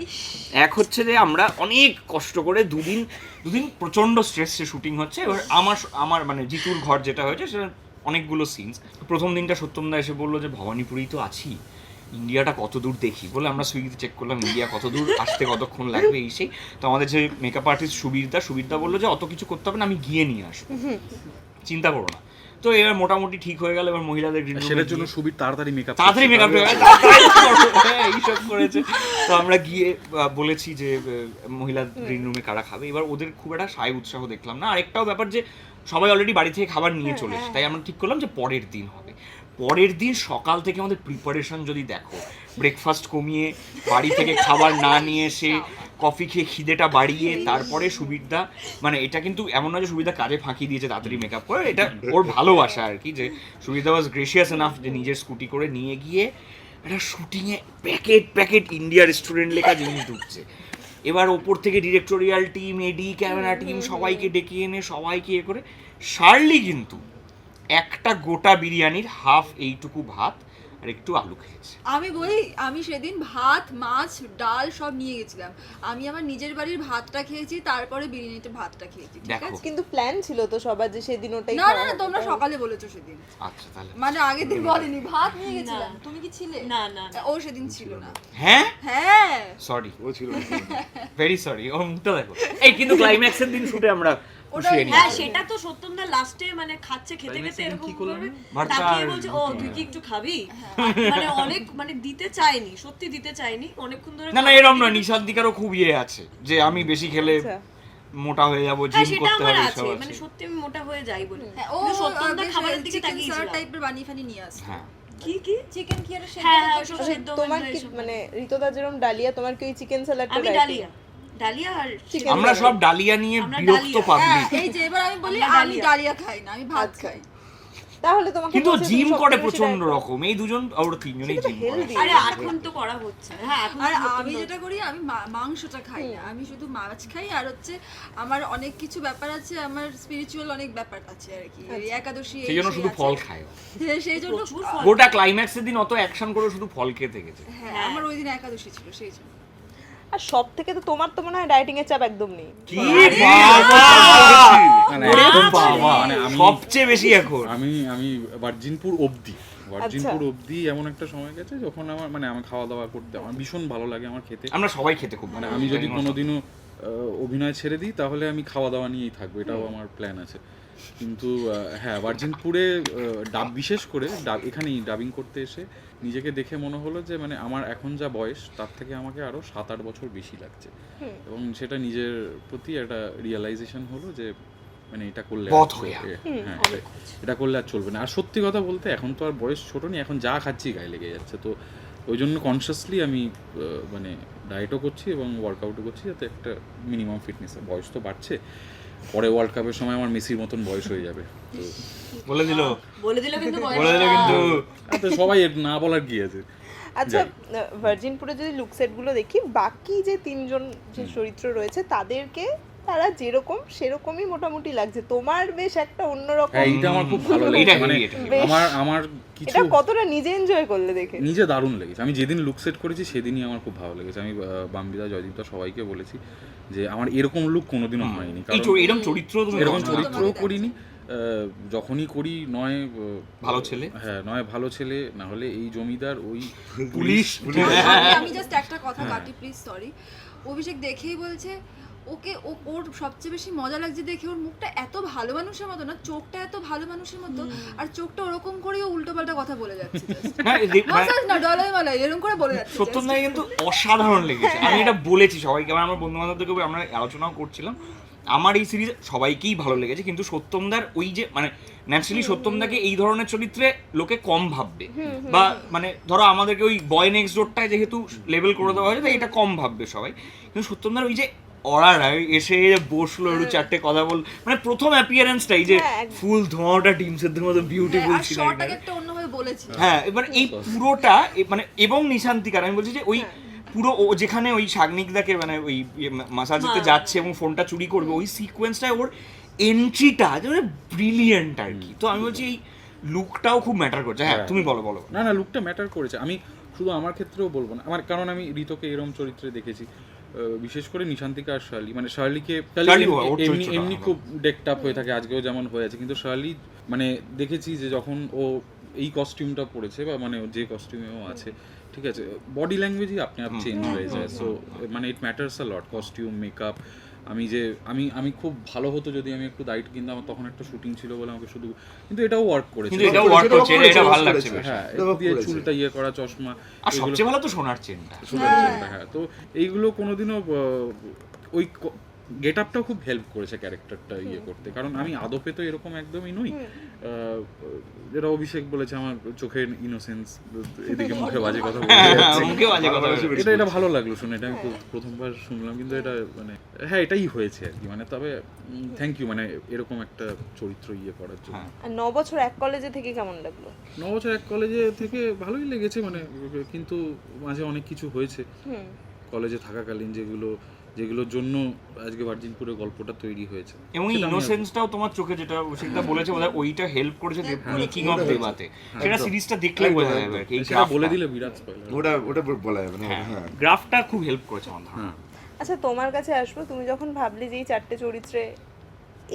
এক হচ্ছে যে আমরা অনেক কষ্ট করে দুদিন প্রচন্ড স্ট্রেসে শুটিং হচ্ছে। এবার আমার মানে জিতুর ঘর যেটা হয়েছে সেটা অনেকগুলো সিনস। প্রথম দিনটা সত্যমদা এসে বললো যে ভবানীপুরেই তো আছি, ইন্ডিয়াটা কত দূর দেখি। বলে আমরা সুইগিতে চেক করলাম ইন্ডিয়া কত দূর, আসতে কতক্ষণ লাগবে, এই সেই। তো আমাদের যে মেকআপ আর্টিস্ট সুবীরদা বললো যে অত কিছু করতে হবে না, আমি গিয়ে নিয়ে আসবো, চিন্তা করো না। তো এবার মোটামুটি ঠিক হয়ে গেল। এবার মহিলাদের green room সেটার এ জন্য গিয়ে- সুবীর তাড়াতাড়ি মেকআপ এইসব করেছে। তো আমরা গিয়ে বলেছি যে মহিলা গ্রিন রুমে কারা খাবে। এবার ওদের খুব একটা সায় উৎসাহ দেখলাম না। আরেকটাও ব্যাপার যে সবাই অলরেডি বাড়ি থেকে খাবার নিয়ে চলেছে, তাই আমরা ঠিক করলাম যে পরের দিন হবে। পরের দিন সকাল থেকে আমাদের প্রিপারেশন যদি দেখো, ব্রেকফাস্ট কমিয়ে বাড়ি থেকে খাবার না নিয়ে এসে কফি খেয়ে খিদেটা বাড়িয়ে তারপরে সুবিধা, মানে এটা কিন্তু এমন নয় যে সুবিধা কাজে ফাঁকি দিয়েছে তাড়াতাড়ি মেকআপ করে, এটা ওর ভালোবাসা আর কি। যে সুবিধা ওয়াজ গ্রেসিয়াস এনাফ যে নিজের স্কুটি করে নিয়ে গিয়ে একটা শুটিংয়ে প্যাকেট ইন্ডিয়া রেস্টুরেন্ট লেখা জিনিস ঢুকছে। এবার ওপর থেকে ডিরেক্টোরিয়াল টিম, এডি, ক্যামেরা টিম সবাইকে ডেকে এনে সবাইকে এ করে। শার্লি কিন্তু একটা গোটা বিরিয়ানির হাফ এইটুকু ভাত আর একটু আলু খেয়েছে। আমি বলি, আমি সেদিন ভাত, মাছ, ডাল সব নিয়ে গেছিলাম। আমি আমার নিজের বাড়ির ভাতটা খেয়েছি, তারপরে বিরিয়ানিতে ভাতটা খেয়েছি, ঠিক দেখো। আছে? কিন্তু প্ল্যান ছিল তো সবার যে সেদিন ওটাই না খাওয়া না না, হবে। তোমরা সকালে বলেছো সেদিন, আচ্ছা তাহলে মানে আগের দিন বলেনি। ভাত নিয়ে গেছিলাম, না। তুমি কি ছিলে? না, না, না। ও সেদিন ছিল না। হ্যাঁ হ্যাঁ, সরি, ও ছিল না। Very sorry. ওর মুখটা দেখো। এই কিন্তু ক্লাইম্যাক্সের দিন শুটে আমরা পুষিয়ে হ্যাঁ নিয়েছি। সেটা তো সত্যমদা লাস্টে মানে খাচ্ছে, খেতে খেতে এরকম করে ভর্তা তাকিয়ে আর বলছে ও তুই কি একটু খাবি, মানে অনেক মানে দিতে চাইনি, সত্যি দিতে চাইনি অনেকক্ষণ ধরে। না এরকম নয়, নিশাদিকারও খুব ইয়ে আছে যে আমি বেশি খেলে আচ্ছা। মোটা হয়ে যাবো, হ্যাঁ জিম সেটা করতে আমার হবে, আছে, এসব মানে আছে। সত্যি আমি মোটা হয়ে যাই বলে। হ্যাঁ, ও কিন্তু সত্যমদা বেশ খাবারের দিকে চিকেন তাকিয়েছিল। স্যালাড টাইপের বানিয়ে ফানি নিয়ে আসছে। হ্যাঁ কি কি চিকেন কি আর সেদ্ধ হ্যাঁ, হ্যাঁ, করে সব খাবে? সেদ্ধ তোমার মেদ্ধ কি এসব। মানে ঋতদা যেরকম ডালিয়া, তোমার কি ওই চিকেন স্যালাডটা? আমি ডালিয়া আর Chicken আমরা সব ডালিয়া নিয়ে আমরা বিরক্ত ডালিয়া। পাবলিক। হ্যাঁ, এই যে এবার আমি বলি আমরা আমি ডালিয়া খাই না, আমি ভাত খাই। তাহলে তোমাকে কিন্তু বলছে জিম তুমি করে সবথেকে বেশি প্রচন্ড diet করো। রকম, এই দুজন ওরা তিনজনেই সেটা জিম করে। healthy। আরে এখন তো করা হচ্ছে। হ্যাঁ এখন আর তো আমি নতুন যেটা করি, আমি মাংসটা খাই না, আমি শুধু মাছ খাই। আর হচ্ছে আমার অনেক কিছু ব্যাপার আছে, আমার স্পিরিচুয়াল অনেক ব্যাপার আছে আর কি, এই একাদশী এই সেই জন্য সেই শুধু আছে। ফল খায়। সেই জন্য প্রচুর ফল। গোটা ক্লাইম্যাক্সের দিন অত অ্যাকশন করে শুধু ফল খেতে গেছে। হ্যাঁ, আমার ওই দিন একাদশী ছিল, সেই জন্য। আর সব থেকে তো তোমার তো মনে হয় ডায়েটিং এর চাপ একদম নেই। কি বাবা! মানে ওরে একদম বাবা! মানে আমি সবচেয়ে বেশি এখন আমি ভার্জিনপুর অবধি এমন একটা সময় গেছে যখন আমার মানে আমি খাওয়া দাওয়া করতে আমার ভীষণ ভালো লাগে, আমার খেতে। আমরা সবাই খেতে খুব মানে ভালো আমি যদি লাগে। কোনোদিনও অভিনয় ছেড়ে দিই তাহলে আমি খাওয়া দাওয়া নিয়েই থাকবো, এটাও আমার প্ল্যান আছে। কিন্তু হ্যাঁ, ভার্জিনপুরে বিশেষ করে এখানেই ডাবিং করতে এসে নিজেকে দেখে মনে হলো যে মানে আমার এখন যা বয়স তার থেকে আমাকে আরও 7-8 বছর বেশি লাগছে। এবং সেটা নিজের প্রতি একটা রিয়েলাইজেশন হলো যে মানে এটা করলে বধ আর হয়ে। হ্যাঁ এটা করলে আর চলবে না। আর সত্যি কথা বলতে এখন তো আর বয়স ছোট নেই, এখন যা খাচ্ছি গায়ে লেগে যাচ্ছে। তো ওই জন্য কনসিয়াসলি আমি মানে ডায়েটও করছি এবং ওয়ার্কআউটও করছি, যাতে একটা মিনিমাম ফিটনেস। বয়স তো বাড়ছে, পরে ওয়ার্ল্ড কাপের সময় আমার মেসির মতন বয়স হয়ে যাবে। তো বলে দিল কিন্তু বলে দিল কিন্তু তো সবাই না বলার কি আছে। আচ্ছা, ভার্জিনপুরে যদি লুক সেটগুলো দেখি, বাকি যে তিনজন যে চরিত্র রয়েছে তাদেরকে তারা যেরকম সেরকমই মোটামুটি লাগছে। তোমার বেশ একটা অন্যরকম, হ্যাঁ এইটা আমার খুব ভালো এইটা লেগেছে। মানে বেশ- আমার কিছু এটা কতটা নিজে এনজয় করলে দেখে? নিজে দারুণ লেগেছে। আমি যেদিন লুক সেট করেছি সেদিনই আমার খুব ভালো লেগেছে। আমি বাম্বিদা, জয়দীপদা সবাইকে বলেছি যে আমার এরকম লুক কোনোদিনও হয়নি, এই কারণ এরকম চরিত্র তুমি এরকম করছো না। চরিত্রও করিনি। যখনই করি নয় ভালো ছেলে। হ্যাঁ, নয় ভালো ছেলে, না হলে এই জমিদার, ওই পুলিশ। আমি জাস্ট একটা কথা কাটি প্লিজ, সরি। অভিষেক দেখেই বলছে ওর সবচেয়ে বেশি মজা লাগছে দেখে ওর মুখটা এত ভালো মানুষের মতো না, চোখটা এত ভালো মানুষের মতো, আর চোখটা ওরকম করেও উল্টোপাল্টা কথা বলে যাচ্ছে হ্যাঁ, মাসাজ না ডলাই মালাই এরকম করে বলে যাচ্ছে সত্যম দাকে কিন্তু অসাধারণ লেগেছে। আমি এটা বলেছি সবাইকে, আমার বন্ধু বান্ধবদেরকে আমরা আলোচনাও করছিলাম। আমার এই সিরিজ সবাইকেই ভালো লেগেছে, কিন্তু সত্যমদার ওই যে মানে ন্যাচারালি সত্যমদাকে এই ধরনের চরিত্রে লোকে কম ভাববে, বা মানে ধরো আমাদেরকে ওই বয় নেক্সট ডোরটায় যেহেতু লেভেল করে দেওয়া হয়েছে তাই এটা কম ভাববে সবাই। কিন্তু সত্যমদার ওই যে অরারা এসে বসলো একটু চারটে কথা বল, মানে প্রথম অ্যাপিয়ারেন্সটাই যে ফুল ধোঁয়াটা ডিম সেদ্ধের মতো বিউটিফুল ছিল। শর্টটাকে একটা অন্যভাবে বলেছি। হ্যাঁ, এবার এই পুরোটা মানে এবং নিশান্তিকার আমি বলছি যে ওই পুরো ও যেখানে ওই শাগনিকদাকে মানে ওই মাসাজিতে যাচ্ছে এবং ফোনটা চুরি করবে, ওই সিকোয়েন্সটায় ওর এন্ট্রিটা মানে ব্রিলিয়েন্ট আর কি। তো আমি বলছি এই লুকটাও খুব ম্যাটার করছে। হ্যাঁ তুমি বলো বলো। না লুকটা ম্যাটার করেছে। আমি শুধু আমার ক্ষেত্রেও বলবো না, আমার কারণ আমি ঋতকে এরম চরিত্রে দেখেছি, বিশেষ করে নিশান্তিকা আর শার্লি। মানে শার্লিকে এমনি খুব ডেকড আপ হয়ে থাকে, আজকেও যেমন হয়েছে, কিন্তু শার্লি মানে দেখেছি যে যখন ও এই কস্টিউমটা পরেছে বা মানে যে কস্টিউমেও আছে, ঠিক আছে, বডি ল্যাঙ্গুয়েজই আপনি আপ চেঞ্জ হয়ে যায়। সো মানে ইট ম্যাটার্স আ লট, কস্টিউম, মেকআপ। আমি খুব ভালো হতো যদি আমি একটু ডাইট, কিন্তু আমার তখন একটা শুটিং ছিল বলে আমাকে শুধু, কিন্তু এটাও ওয়ার্ক করেছে। কিন্তু এটাও ওয়ার্ক করছে, এটা ভালো লাগছে বেশ। হ্যাঁ, দিয়ে চুলটা ইয়ে করা, চশমা, আর সবচেয়ে ভালো তো সোনার চেনটা। হ্যাঁ। তো এইগুলো কোনোদিনও ওই গেট আপটাও খুব হেল্প করেছে ক্যারেক্টারটা ইয়ে করতে, কারণ আমি আদপে তো এরকম একদমই নই। যেটা অভিষেক বলেছে, আমার চোখের ইনোসেন্স, এদিকে মুখে বাজে কথা বলে যাচ্ছে, মুখে বাজে কথা এটা ভালো লাগলো শুনে। এটা আমি প্রথমবার শুনলাম, কিন্তু এটা মানে হ্যাঁ এটাই হয়েছে আর কি। মানে তবে থ্যাংক ইউ মানে এরকম একটা চরিত্র ইয়ে করার জন্য। আর 9 বছর এক কলেজে থেকে কেমন লাগলো? 9 বছর এক কলেজে থেকে ভালোই লেগেছে মানে, কিন্তু মাঝে অনেক কিছু হয়েছে কলেজে থাকাকালীন, যেগুলোর জন্য আজকে ভার্জিনপুরের গল্পটা তৈরি হয়েছে। এবং ইনোসেন্সটাও তোমার চোখে যেটা সেটা বলেছে বোধহয় ওইটা হেল্প করেছে মেকিং অফ দেবাতে। সেটা সিরিজটা দেখলে বোঝা যাবে আর কি। সেটা বলে দিলে বিরাট স্পয়লার। ওটা বলা যাবে না। হ্যাঁ, গ্রাফটা খুব হেল্প করেছে আমার ধারণা। আচ্ছা, তোমার কাছে আসবো, তুমি যখন ভাবলে যে এই 4টে চরিত্রে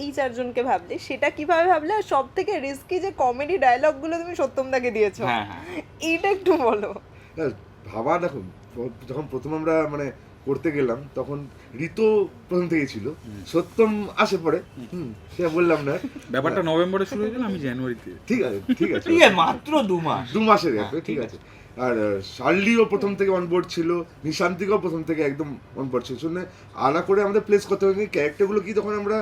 এই 4জনকে ভাবলে, সেটা কিভাবে ভাবলে? আর সব থেকে রিস্কি যে কমেডি ডায়লগগুলো তুমি সত্যমদাকে দিয়েছো, হ্যাঁ। এইটা একটু বলো। ভাবা দেখো, যখন প্রথম আমরা মানে করতে গেলাম তখন ঋতু প্রথম থেকে ছিল, সত্যম আসে পরে, সে বললাম না, ব্যাপারটা নভেম্বরে শুরু হয়েছিল, আমি জানুয়ারিতে। ঠিক আছে ঠিক আছে, মাত্র 2 মাস, 2 মাসের গ্যাপে, ঠিক আছে। আর শার্লিও প্রথম থেকে অনবোর্ড ছিল, নিশান্তিকাও প্রথম থেকে একদম অনবোর্ড ছিল। শুনে আলাদা করে আমাদের প্লেস করতে হয়নি। ক্যারেক্টারগুলো কি তখন আমরা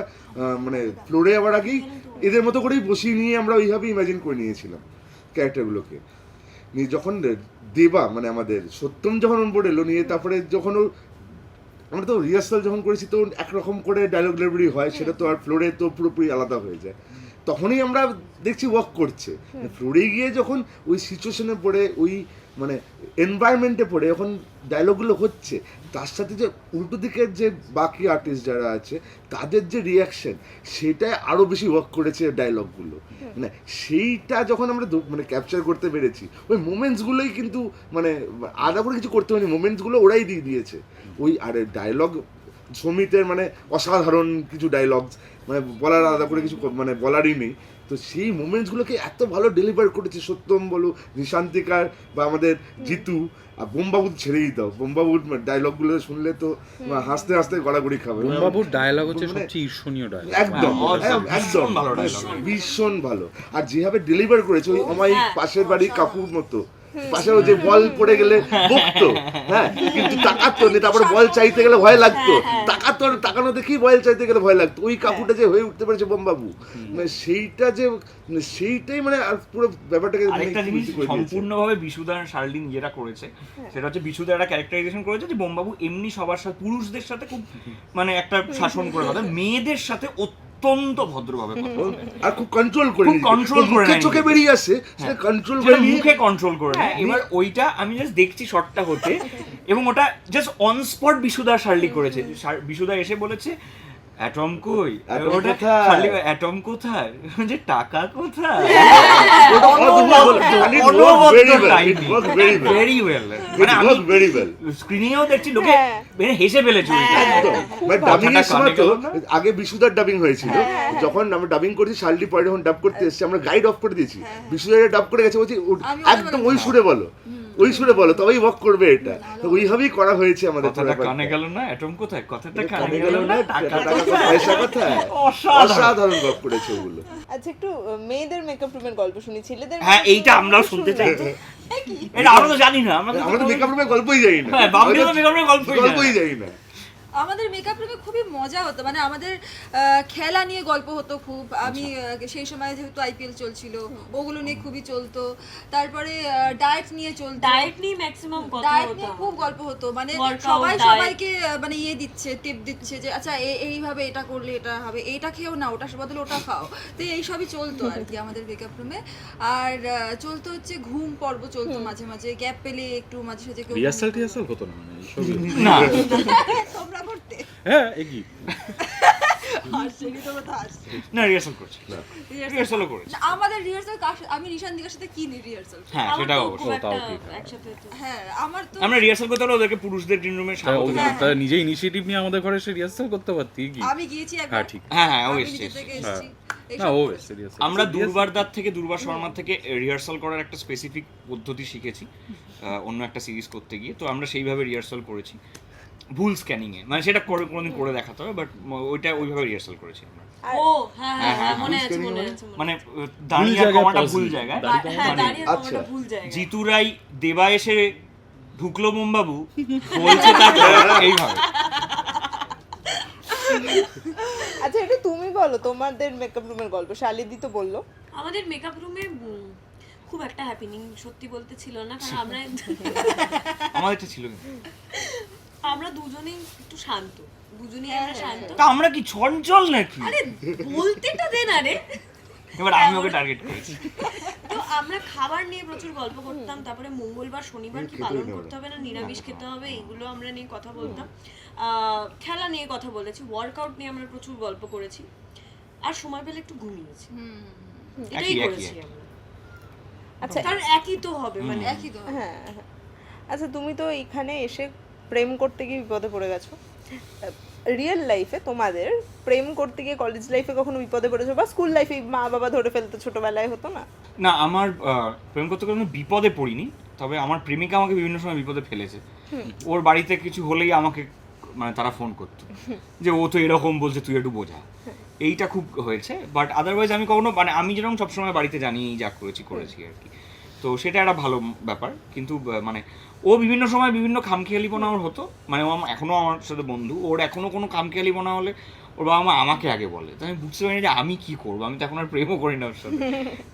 মানে ফ্লোরে যাওয়ার আগেই এদের মতো করেই বসিয়ে নিয়ে আমরা ওইভাবেই ইমাজিন করে নিয়েছিলাম ক্যারেক্টারগুলোকে। যখন দেবা মানে আমাদের সত্যম যখন অনবোর্ড এলো নিয়ে, তারপরে যখন আমরা তো রিহার্সাল যখন করেছি তো একরকম করে ডায়লগ ডেলিভারি হয়, সেটা তো আর ফ্লোরে তো পুরোপুরি আলাদা হয়ে যায়। তখনই আমরা দেখছি ওয়ার্ক করছে। ফ্লোরে গিয়ে যখন ওই সিচুয়েশনে পড়ে, ওই মানে এনভায়রনমেন্টে পড়ে যখন ডায়লগগুলো হচ্ছে, তার সাথে যে উল্টো দিকের যে বাকি আর্টিস্ট যারা আছে তাদের যে রিয়াকশন, সেটাই আরও বেশি ওয়ার্ক করেছে ডায়লগগুলো। মানে সেইটা যখন আমরা মানে ক্যাপচার করতে পেরেছি, ওই মোমেন্টসগুলোই কিন্তু মানে আলাদা করে কিছু করতে হয়নি, মোমেন্টসগুলো ওরাই দিয়ে দিয়েছে। ওই আর ডায়লগ সমিতের মানে অসাধারণ কিছু ডায়লগস, মানে বলার আলাদা করে কিছু মানে বলারই নেই। তো সেই মোমেন্টসগুলোকে এত ভালো ডেলিভার করেছে সত্যম বলো, নিশান্তিকার বা আমাদের জিতু। আর বোমবাবু ছেড়েই দাও, বোমবাবুর ডায়লগগুলো শুনলে তো হাসতে হাসতে গড়াগড়ি খাবে। বোমবাবুর ডায়লগ হচ্ছে সবচেয়ে ঈর্ষণীয় ডায়লগ, একদম একদম ভালো ডায়লগ, ভীষণ ভালো। আর যেভাবে ডেলিভার করেছে ওই অমায়িক পাশের বাড়ি কাকুর মতো, পাশে যে বল পড়ে গেলে বকতো, হ্যাঁ, কিন্তু তাকাতো না, তারপরে বল চাইতে গেলে ভয় লাগতো, তাকাতো না, তাকানো দেখেই বল চাইতে গেলে ভয় লাগতো। ওই কাকুটা যে হয়ে উঠতে পেরেছে বোমবাবু, মানে সেইটাই মানে আর পুরো ব্যাপারটাকে আরেকটা জিনিস সম্পূর্ণভাবে বিশুদা আর শার্লিন যেটা করেছে সেটা হচ্ছে বিশুদা একটা ক্যারেক্টারাইজেশন করেছে যে বোমবাবু এমনি সবার সাথে, পুরুষদের সাথে খুব মানে একটা শাসন করে কথা, মেয়েদের সাথে অত্যন্ত ভদ্রভাবে কথা বলে। আর খুব কন্ট্রোল করে, খুব control করে মুখে নেয় চোখে নিজেকে। বেরিয়ে আসে, সেটা কন্ট্রোল করে যেটা নিয়ে- মুখে কন্ট্রোল করে নেয়। এবার ওইটা আমি জাস্ট দেখছি শটটা হতে, এবং ওটা জাস্ট অন স্পট বিশুদা শার্লি করেছে। বিশুদা এসে বলেছে অ্যাটম কই, Atom ওটা কোথায়? শার্লি অ্যাটম কোথায়, যে টাকা কোথায়, ওটা অদ্ভুত, and it worked very well, it worked very well. Very well. It মানে আমি worked very well. স্ক্রিনেও দেখছি লোকে বেরে হেসে ফেলেছে ওইটা। একদম। মানে কথাটা ডাবিং এর সময় কানে তো গেল না? আগে বিশুদার ডাবিং হয়েছিল, যখন আমরা ডাবিং করছি শার্লি পরে যখন ডাব করতে এসেছি আমরা গাইড অফ করে দিয়েছি, বিশুদার ডাব করে গেছে, বলছি আমি একদম ওই সুরে বলো, ওই সুরে বলো, তবেই ওয়ার্ক করবে এটা। তো ওইভাবেই করা হয়েছে আমাদের কথাটা কানে গেল না, অ্যাটম কোথায়, কথাটা কানে কানে গেল গেল না, না, টাকা টাকা কোথায়? পয়সা কোথায়, অসাধারণ। অসাধারণ ওয়ার্ক করেছে ওগুলো। আচ্ছা, একটু মেয়েদের মেকআপ রুমের গল্প শুনি, ছেলেদের হ্যাঁ, makeup এইটা room আমরাও শুনলাম। শুনতে চাই। এটা আমরা তো জানি না, আমরা তো আমাদের মেকআপ রুমে গল্পই জানি না, হ্যাঁ, বাবলি তো makeup room এর গল্পই গল্পই জানি জানি না। আমাদের মেকআপ রুমে খুবই মজা হতো, মানে আমাদের খেলা নিয়ে গল্প হতো খুব। আমি সেই সময় যেহেতু আইপিএল চলছিল, ওগুলো নিয়ে খুবই চলতো। তারপরে ডায়েট নিয়ে চলতো, ডায়েট নিয়ে ম্যাক্সিমাম কথা ডায়েট হতো নিয়ে খুব গল্প হতো, মানে Workout, সবাই diet. সবাইকে মানে ইয়ে দিচ্ছে, টিপ দিচ্ছে যে আচ্ছা এইভাবে এটা করলে এটা হবে, এইটা খেও না, ওটার বদলে ওটা খাও। তো এইসবই চলতো আর কি আমাদের মেকআপ রুমে। আর চলতো হচ্ছে ঘুম পর্ব চলতো মাঝে মাঝে, গ্যাপ পেলে একটু মাঝে সাঝে কেউ রিহার্সাল টিহার্সাল হতো না মানে এইসবই? না। তোমরা করতে হ্যাঁ, এগি হাসছেনি তো, কথা হাসছে। না, রিহার্সাল করছি, রিহার্সালও করেছি। আমাদের রিহার্সাল, আমি নিশান দিকার সাথে কি রিহার্সাল? হ্যাঁ, আমার সেটাও তো অবশ্যই। খুব একটা তাও ঠিক। একসাথে হতো। হ্যাঁ, আমার তো আমরা রিহার্সাল করতে হলে ওদেরকে পুরুষদের ড্রিম রুমে স্বাগত জানাই। তারা নিজে ইনিশিয়েটিভ নিয়ে আমাদের ঘরে এসে রিহার্সাল করতে পারতি কি? আমি গিয়েছি একবার, হ্যাঁ, ঠিক। হ্যাঁ হ্যাঁ, ও আমি এসছে নিজে এসছে। থেকে এসেছি। না, ও এসে রিহার্সাল। আমরা দুর্বার দার থেকে, দুর্বার শর্মার থেকে রিহার্সাল করার একটা স্পেসিফিক পদ্ধতি শিখেছি অন্য একটা সিরিজ করতে গিয়ে। তো আমরা সেইভাবে রিহার্সাল করেছি, ভুল স্ক্যানিং এ, মানে সেটা কোনোদিন করে দেখাতে হবে, বাট ওইটা ওইভাবে রিহার্সাল করেছি আমরা। ও হ্যাঁ হ্যাঁ হ্যাঁ, মনে আছে মনে আছে মানে দাঁড়িয়ে জায়গায় কমাটা pause ভুল নেই। জায়গায়, হ্যাঁ, মানে দাঁড়িয়ে আচ্ছা। কমাটা ভুল জায়গা। জিতু রাই দেবা এসে ঢুকলো বোমবাবু বলছে তাকে এইভাবে। আচ্ছা, এটা তুমি বলো তোমাদের মেকআপ রুমের গল্প, শালিদি তো বললো। আমাদের মেকআপ রুমে খুব একটা হ্যাপিনিং সত্যি বলতে ছিল না, কারণ আমাদের তো ছিল কিন্তু। আমরা দুজনেই একটু শান্ত, দুজনেই আমরা শান্ত। তা আমরা কি চঞ্চল নাকি? আরে বলতেটা দে না রে। এবার আমি ওকে টার্গেট করেছি। তো আমরা খাবার নিয়ে প্রচুর গল্প করতাম, তারপরে মঙ্গলবার শনিবার কি পালন করতে হবে না নিরামিষ খেতে হবে, এগুলো আমরা নিয়ে কথা বলতাম। খেলা নিয়ে কথা বলেছি, ওয়ার্কআউট নিয়ে আমরা প্রচুর গল্প করেছি, আর সময় পেলে একটু ঘুমিয়েছি। এটাই একই, করেছি একই। আমরা, আচ্ছা, কারণ একই তো হবে, মানে একই তো। হ্যাঁ হ্যাঁ। আচ্ছা, তুমি তো এখানে এসে প্রেম করতে গিয়ে বিপদে পড়ে গেছো। রিয়েল লাইফে তোমাদের প্রেম করতে গিয়ে কলেজ লাইফে কখনো বিপদে পড়েছো, বা স্কুল লাইফে মা বাবা ধরে ফেলতো ছোটবেলায়, হতো না? না, আমার প্রেম করতে কোনো বিপদে পড়িনি, তবে আমার প্রেমিকা আমাকে বিভিন্ন সময় বিপদে ফেলেছে। ওর বাড়িতে কিছু হলেই আমাকে মানে তারা ফোন করতো যে ও তো এরকম বলছে, তুই একটু বোঝা। এইটা খুব হয়েছে, বাট আদারওয়াইজ আমি কখনো মানে আমি যেরকম সবসময় বাড়িতে জানি যা করেছি আর কি, তো সেটা একটা ভালো ব্যাপার। কিন্তু মানে ও বিভিন্ন সময় বিভিন্ন খামখেয়ালিপনা ওর হতো, মানে ও এখনও আমার সাথে বন্ধু, ওর এখনও কোনো খামখেয়ালিপনা হলে ওর বাবা মা আমাকে আগে বলে, তো আমি বুঝতে পারি যে আমি কি করবো, আমি তো এখন আর প্রেমও করি না ওর সাথে।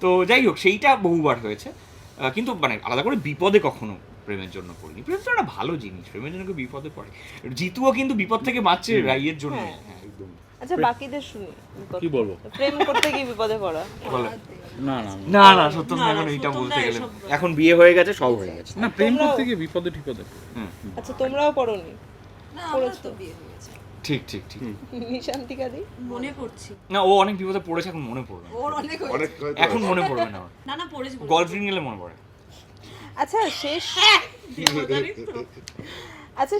তো যাই হোক, সেইটা বহুবার হয়েছে, কিন্তু মানে আলাদা করে বিপদে কখনো প্রেমের জন্য পড়িনি। প্রেম তো একটা ভালো জিনিস, প্রেমের জন্য কেউ বিপদে পড়ে। জিতুও কিন্তু বিপদ থেকে বাঁচছে রাইয়ের জন্য। হ্যাঁ, একদম। আচ্ছা, বাকিদের শুনি বিপদ। কি বলবো? প্রেম করতে গিয়ে বিপদে পড়া। বলে না না না না, সত্য না, না, এখন এইটা সত্য বলতে না, গেলে এসব এখন বিয়ে হয়ে গেছে, সব হয়ে গেছে। না, প্রেম তোমরাও- করতে গিয়ে বিপদে টিপদে। আচ্ছা, তোমরাও পড়োনি? না, আমার তো বিয়ে হয়ে গেছে। ঠিক ঠিক ঠিক। নিশান্তিকা দি? মনে পড়ছি। না, ও অনেক বিপদে পড়েছে, এখন মনে পড়বে না। ওর অনেক হয়েছে। অনেক হয়তো এখন মনে পড়বে না ওর। না না, পড়েছি গল্ফ রিং গেলে মনে পড়ে। আচ্ছা,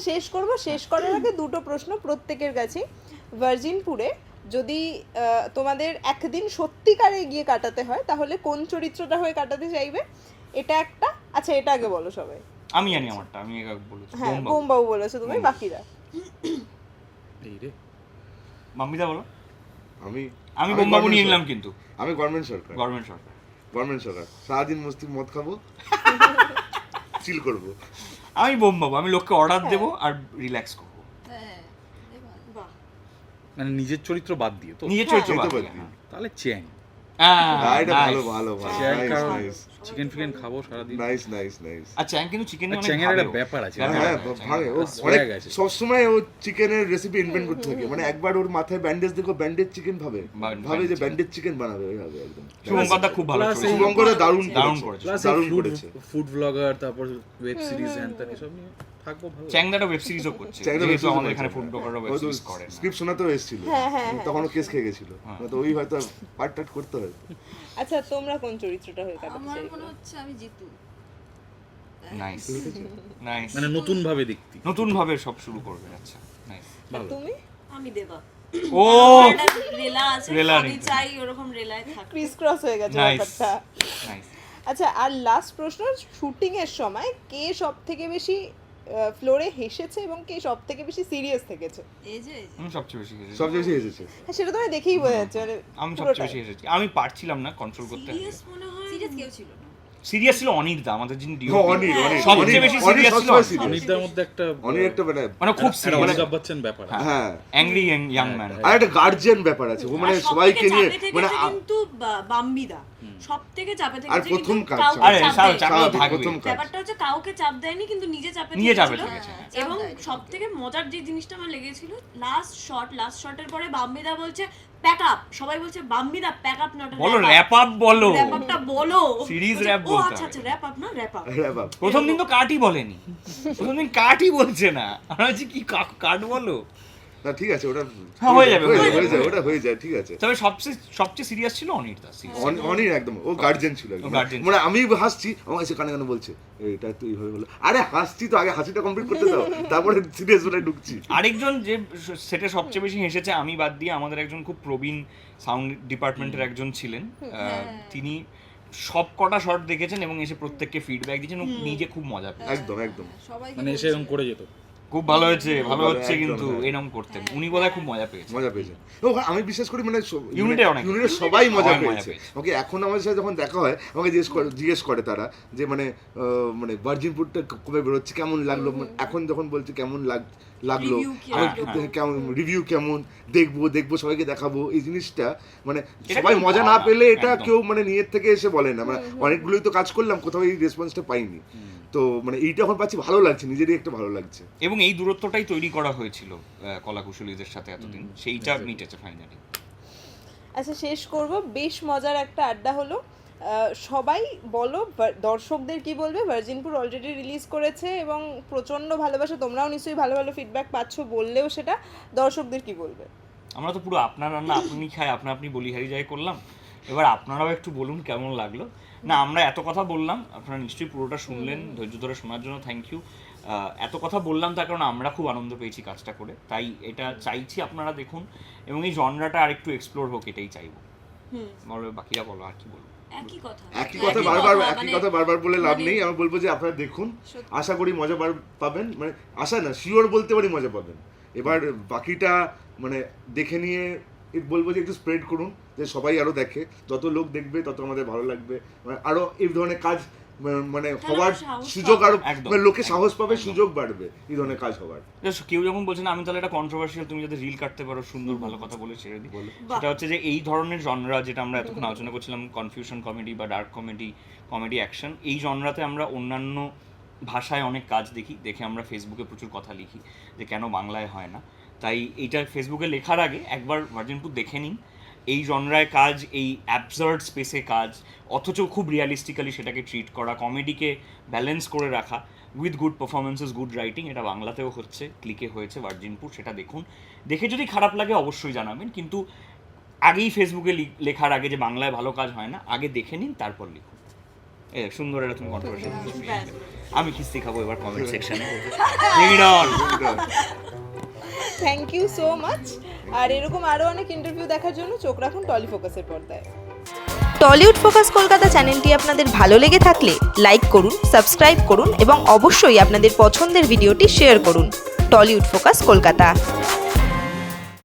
শেষ করব। শেষ করার আগে দুটো প্রশ্ন প্রত্যেকের কাছে। ভার্জিনপুরে যদি তোমাদের একদিন সত্যিকারে গিয়ে কাটাতে হয়, তাহলে কোন চরিত্রটা হয়ে কাটাতে চাইবে? এটা একটা। আচ্ছা, এটা আগে বলো সবাই। আমি জানি আমারটা, আমি একা বলেছি। হ্যাঁ, বোমবাবু। বোমবাবু বলেছো তুমি, বাকিরা? এই রে, মাম্মিদা বলো। আমি আমি বোমবাবু নিয়ে গভর্নমেন্ট নিলাম কিন্তু আমি গভর্নমেন্ট সরকার, গভর্নমেন্ট সরকার। গভর্নমেন্ট সরকার, সারাদিন মস্তি মদ খাবো, চিল করবো। আমি বোম বাবু, আমি লোককে অর্ডার দেবো আর রিল্যাক্স করবো। হ্যাঁ এবার বাহ, মানে নিজের চরিত্র বাদ দিয়ে তো নিজের চরিত্র হ্যাঁ, বাদ চরিত্র দিয়ে, বাদ দিয়ে। হ্যাঁ। তাহলে চ্যাং এটা Nice. ভালো ভালো ভালো, চ্যাং নাইস কারণ নাইস চিকেন ফিকেন খাবো সারাদিন। Nice nice nice. আর চ্যাং কিন্তু চিকেন আর চ্যাংয়ের একটা ব্যাপার আছে। ব্যাপার হ্যাঁ আছে, ভাগে ও swag অনেক আছে। সবসময় ও চিকেনের রেসিপি ইনভেন্ট করতে থাকে, মানে একবার ওর মাথায় ব্যান্ডেজ দেখো, ব্যান্ডেজ চিকেন ভাবে ভাবে যে ব্যান্ডেজ চিকেন বানাবে, ওইভাবে একদম। শুভঙ্কর দা খুব ভালো Plus করেছে। এই- শুভঙ্কর দারুণ দারুণ করেছে, করেছে। প্লাস দারুণ ফুড করেছে। ফুড ব্লগার, তারপর ওয়েব সিরিজ হ্যান ত্যান এসব নিয়ে থাকবো ভালো। চ্যাংদাটা ওয়েব সিরিজও করছে, চ্যাংদা যেহেতু web আমাদের series এখানে করেছে। ফুড ব্লগাররা ওয়েব হয়তো সিরিজ করে না। স্ক্রিপ্ট শোনাতেও এসেছিল, তখনও কেস খেয়ে গেছিল, তো ওই হয়তো পার্ট টার্ট করতে হয়। আচ্ছা তোমরা কোন চরিত্রটা হয়ে কাটাতে আমার চাইবে? মনে হচ্ছে আমি জিতু। নাইস নাইস, মানে নতুন ভাবে দেখতে। নতুন ভাবে সব শুরু করবে। আচ্ছা নাইস। আর তুমি আমি দেবা। ও একটা রেলা আছে, রেলা আমি নিতে। চাই ওরকম রেলায় থাকতে। ক্রিস ক্রস হয়ে গেছে নাইস ব্যাপারটা। নাইস। আচ্ছা আর লাস্ট প্রশ্ন, শুটিং এর সময় কে সব থেকে বেশি ফ্লোরে হেসেছে এবং কে সব থেকে বেশি সিরিয়াস থেকেছে? এই যে আমি সবচেয়ে বেশি হেসেছি। সবচেয়ে বেশি এসেছে হ্যাঁ সেটা তো আমি দেখেই বোঝা যাচ্ছে, মানে আমি পুরোটাই। সবচেয়ে বেশি হেসেছি। আমি পারছিলাম না কন্ট্রোল করতে। সিরিয়াস মনে হয় সিরিয়াস কেউ ছিল না। সিরিয়াস ছিল অনির্দা, আমাদের যিনি DOP। অনির অনির সবচেয়ে বেশি serious ছিল অনির। অনিকটার মধ্যে একটা অনির একটা মানে খুব একটা সিরিয়াস, অমিতাভ বচ্চন ব্যাপার আছে। হ্যাঁ, অ্যাংরি ইয়াং ম্যান। আর একটা গার্জিয়ান ব্যাপার আছে, ও মানে আর সবাইকে সবথেকে নিয়ে চাপে মানে থেকেছে কিন্তু বাম্বিদা সবথেকে চাপে থেকেছে, আর প্রথম কিন্তু কাজ, কাউকে আরে চাপ সারা দেয়নি। চাপেও স্বাভাবিক, থাকবে। প্রথম কাজ। ব্যাপারটা হচ্ছে কাউকে চাপ দেয়নি, কিন্তু নিজে চাপে নিজে চাপে থেকেছিল। থেকেছে, হ্যাঁ। এবং চাপ দেয়নি। সব থেকে মজার যে জিনিসটা আমার লেগেছিল, লাস্ট শটের পরে বাম্বিদা বলছে প্যাক আপ, সবাই বলছে বাম্বিদা প্যাক আপ নট বলো র্যাপ আপ বলো। র্যাপ আপটা বলো। Series বলছে, rap ও বলতে আচ্ছা হবে। আচ্ছা র্যাপ আপ না র্যাপ আপ। হ্যাঁ বাবা। প্রথম দিন তো কাটই বলেনি, প্রথম দিন কাটই বলছে না। আমরা বলছি কি কাট বলো। না ঠিক আছে, ওটা হ্যাঁ, হয়ে যাবে, হয়ে যায়, ওটা হয়ে যায়, ঠিক আছে। তবে সবচেয়ে সিরিয়াস ছিল অনির্দা। অনির একদম, ও গার্জিয়ান ছিল একদম। ও guardian মানে আমি হাসছি, আমার এসে কানে কানে বলছে এটা তো এইভাবে বলো, আরে হাসছি তো, আগে হাসিটা কমপ্লিট করতে দাও, তারপরে সিরিয়াস হয়ে ঢুকছি। আরেকজন যে সেটে সবচেয়ে বেশি হেসেছে আমি বাদ দিয়ে, আমাদের একজন খুব প্রবীণ সাউন্ড ডিপার্টমেন্টের একজন ছিলেন। তিনি সব কটা শট দেখেছেন এবং এসে প্রত্যেককে ফিডব্যাক দিয়েছেন ও নিজে খুব মজা পেয়েছেন। একদম একদম সবাই মানে এসে এরকম করে যেত। খুব ভালো হয়েছে, ভালো ভালো, হচ্ছে, একদম, কিন্তু হ্যাঁ। এরকম করতেন উনি, বোধহয় খুব মজা পেয়েছেন। মজা পেয়েছে। ও আমি বিশ্বাস করি মানে ইউনিটে অনেক। ইউনিটে সবাই মজা সবাই মজা পেয়েছে। পেয়েছে। ওকে এখন আমাদের সাথে যখন দেখা হয়, আমাকে জিজ্ঞেস করে তারা যে মানে মানে ভার্জিনপুরটা কবে বেরোচ্ছে, কেমন লাগলো, এখন যখন বলছে কেমন লাগলো, Review কি কেমন রিভিউ, কেমন দেখবো সবাইকে দেখাবো, এই জিনিসটা মানে এটা সবাই খুব মজা না ভালো, পেলে এটা একদম। কেউ মানে নিজের থেকে এসে বলে না। মানে অনেকগুলোই তো কাজ করলাম, কোথাও এই রেসপন্সটা পাইনি, তো মানে এইটা এখন পাচ্ছি, ভালো লাগছে, নিজেরই একটা ভালো লাগছে। এবং এই দূরত্বটাই তৈরি করা হয়েছিল কলাকুশলীদের সাথে এতদিন, সেইটা মিটেছে ফাইনালি। আচ্ছা শেষ করব, বেশ মজার একটা আড্ডা হলো। সবাই বলো দর্শকদের কি বলবে? ভার্জিনপুর অলরেডি রিলিজ করেছে এবং প্রচণ্ড ভালোবাসা, তোমরাও নিশ্চয়ই ভালো ভালো ফিডব্যাক পাচ্ছ, বললেও সেটা দর্শকদের কি বলবে? আমরা তো পুরো আপনার রান্না আপনি খাই, আপনি বলিহারি যাই করলাম, এবার আপনারাও একটু বলুন কেমন লাগলো। না আমরা এত কথা বললাম, আপনারা নিশ্চয়ই পুরোটা শুনলেন, ধৈর্য ধরে শোনার জন্য থ্যাংক ইউ। এত কথা বললাম তার কারণ আমরা খুব আনন্দ পেয়েছি কাজটা করে, তাই এটা চাইছি আপনারা দেখুন এবং এই জনরাটা আরেকটু এক্সপ্লোর হোক, এটাই চাইবো। বলো বাকিরা, বলো আর কি বলবো। একই কথা একই কথা বারবার মানে বলে লাভ নেই। আমি বলবো যে আপনারা দেখুন, আশা করি মজা পাবেন, মানে আশা না শিওর বলতে পারি মজা পাবেন। এবার বাকিটা মানে দেখে নিয়ে বলবো যে একটু স্প্রেড করুন, যে সবাই আরো দেখে, যত লোক দেখবে তত আমাদের ভালো লাগবে, মানে আরো এই ধরনের কাজ মানে হওয়ার সাহস সুযোগ, আরো একদম। মানে লোকে সাহস পাবে, সুযোগ বাড়বে এই ধরনের কাজ হওয়ার। কেউ যখন বলছে না আমি তাহলে এটা কন্ট্রোভার্সিয়াল, তুমি যাতে রিল কাটতে পারো, সুন্দর ভালো কথা বলে ছেড়ে দিই, সেটা হচ্ছে যে এই ধরনের জনরা যেটা আমরা এতক্ষণ আলোচনা করছিলাম, কনফিউশন কমেডি বা ডার্ক কমেডি অ্যাকশন, এই জনরাতে আমরা অন্যান্য ভাষায় অনেক কাজ দেখে আমরা ফেসবুকে প্রচুর কথা লিখি যে কেন বাংলায় হয় না। তাই এইটা ফেসবুকে লেখার আগে একবার ভার্জিনপুর দেখে নিন। এই জনরায় কাজ, এই অ্যাবসার্ড স্পেসে কাজ, অথচ খুব রিয়ালিস্টিক্যালি সেটাকে ট্রিট করা, কমেডিকে ব্যালেন্স করে রাখা with good performances, good writing, এটা বাংলাতেও হচ্ছে, ক্লিকে হয়েছে ভার্জিনপুর, সেটা দেখুন। দেখে যদি খারাপ লাগে অবশ্যই জানাবেন, কিন্তু আগেই ফেসবুকে লেখার আগে যে বাংলায় ভালো কাজ হয় না, আগে দেখে নিন তারপর লিখুন। সুন্দর এটা তুমি কন্ট্রোভার্সিয়াল, আমি খিস্তি খাবো এবার কমেন্ট সেকশনে। Thank you so much. আর এরকম আরও অনেক ইন্টারভিউ দেখার জন্য চোখ রাখুন টলি ফোকাসের পর্দায়। টলিউড ফোকাস কলকাতা চ্যানেলটি আপনাদের ভালো লেগে থাকলে লাইক করুন, সাবস্ক্রাইব করুন এবং অবশ্যই আপনাদের পছন্দের ভিডিওটি শেয়ার করুন। Tollywood focus Kolkata.